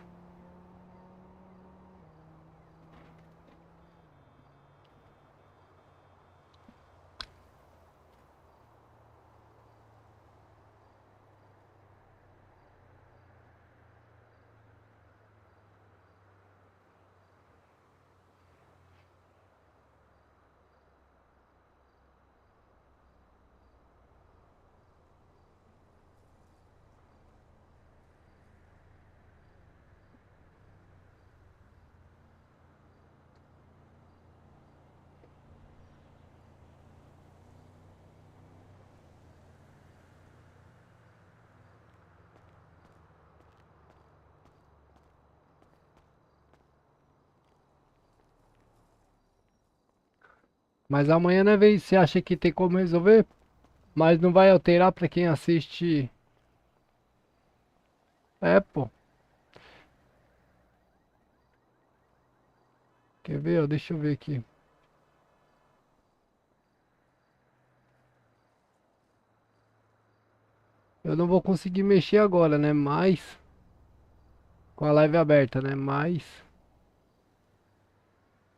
Mas amanhã, né, vez você acha que tem como resolver? Mas não vai alterar pra quem assiste. É, pô. Quer ver? Ó, deixa eu ver aqui. Eu não vou conseguir mexer agora, né? Mas. Com a live aberta, né? Mas.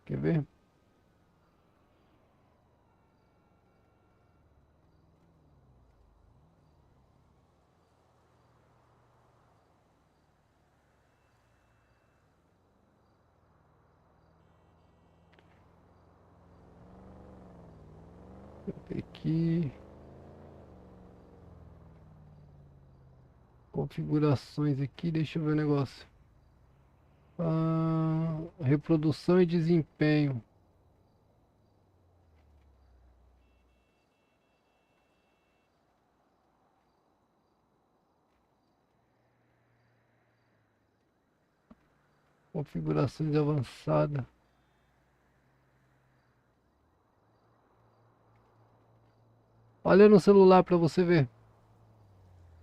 Quer ver? Aqui. Configurações aqui. Deixa eu ver o negócio. Reprodução e desempenho. Configurações avançadas. Olha no celular pra você ver.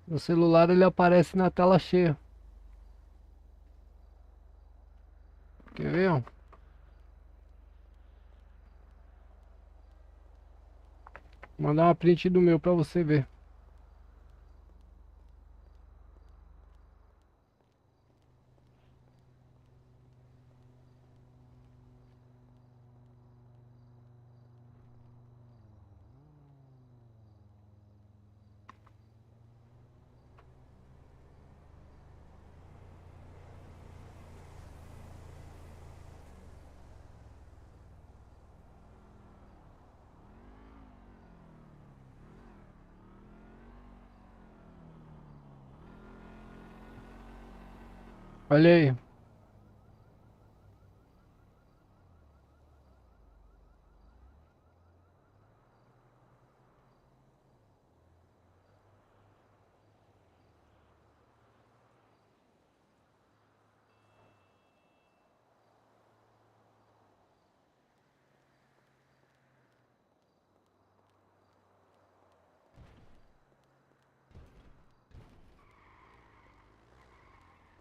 No celular ele aparece na tela cheia. Quer ver, ó? Vou mandar uma print do meu pra você ver. Olha aí.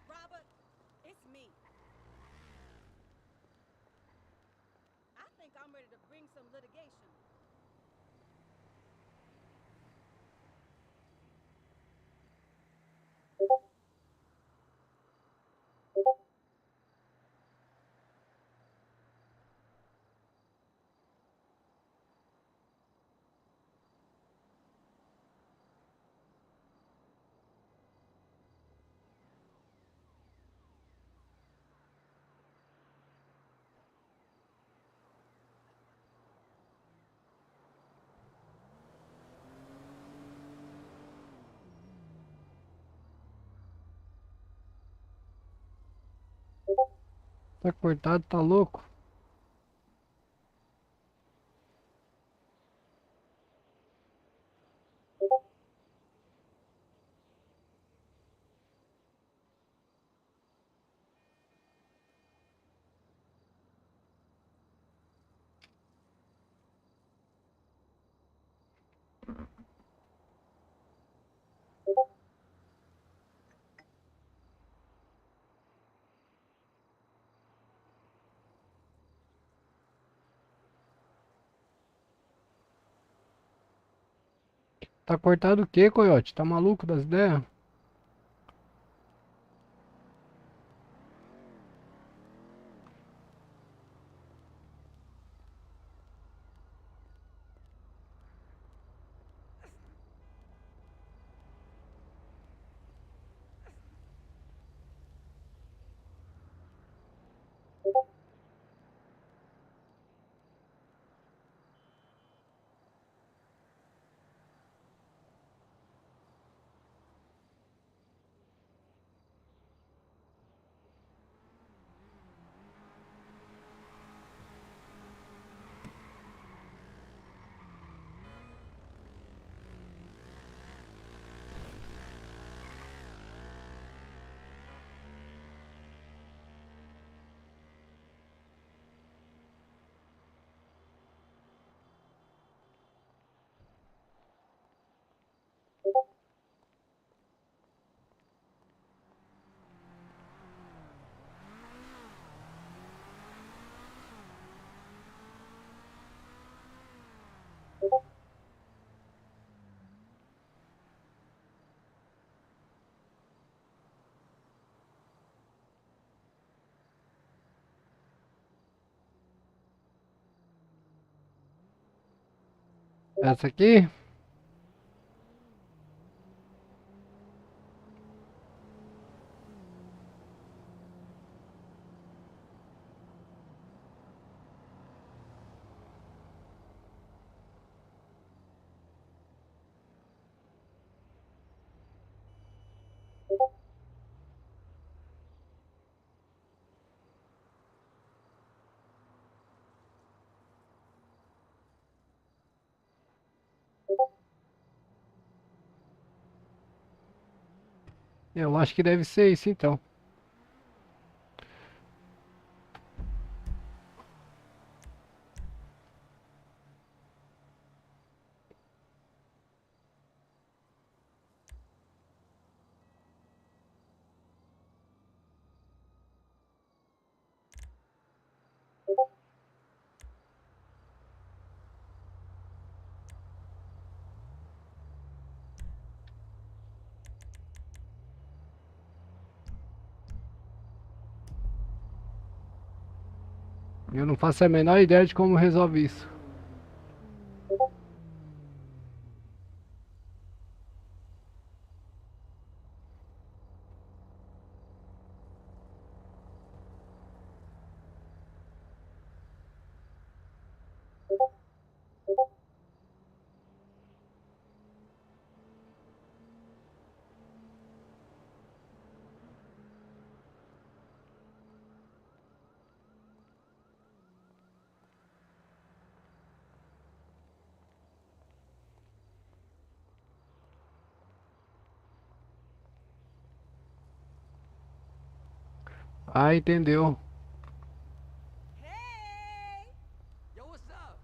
Robert, it's me. I think I'm ready to bring some litigation. Tá cortado, tá louco? Tá cortado o quê, coiote? Tá maluco das ideias? Essa aqui? Eu acho que deve ser isso então. Eu não faço a menor ideia de como resolve isso. Ah, entendeu. Hey! Yo, what's up?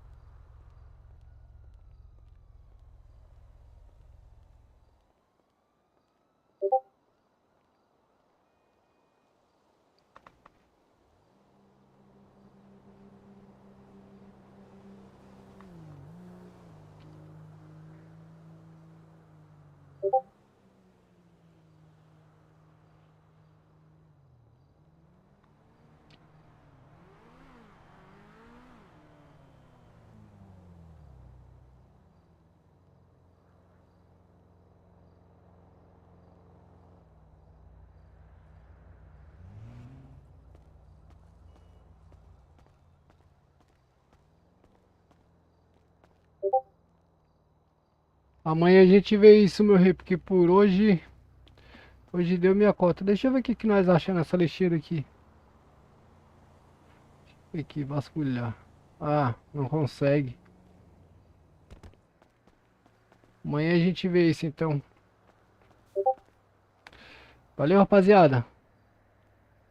Amanhã a gente vê isso, meu rei, porque por hoje... Hoje deu minha cota. Deixa eu ver o que que nós achamos nessa lixeira aqui. Aqui, vasculhar. Ah, não consegue. Amanhã a gente vê isso então. Valeu, rapaziada.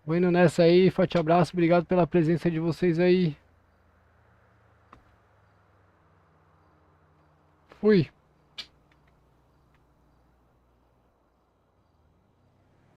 Vou indo nessa aí. Forte abraço. Obrigado pela presença de vocês aí. Fui.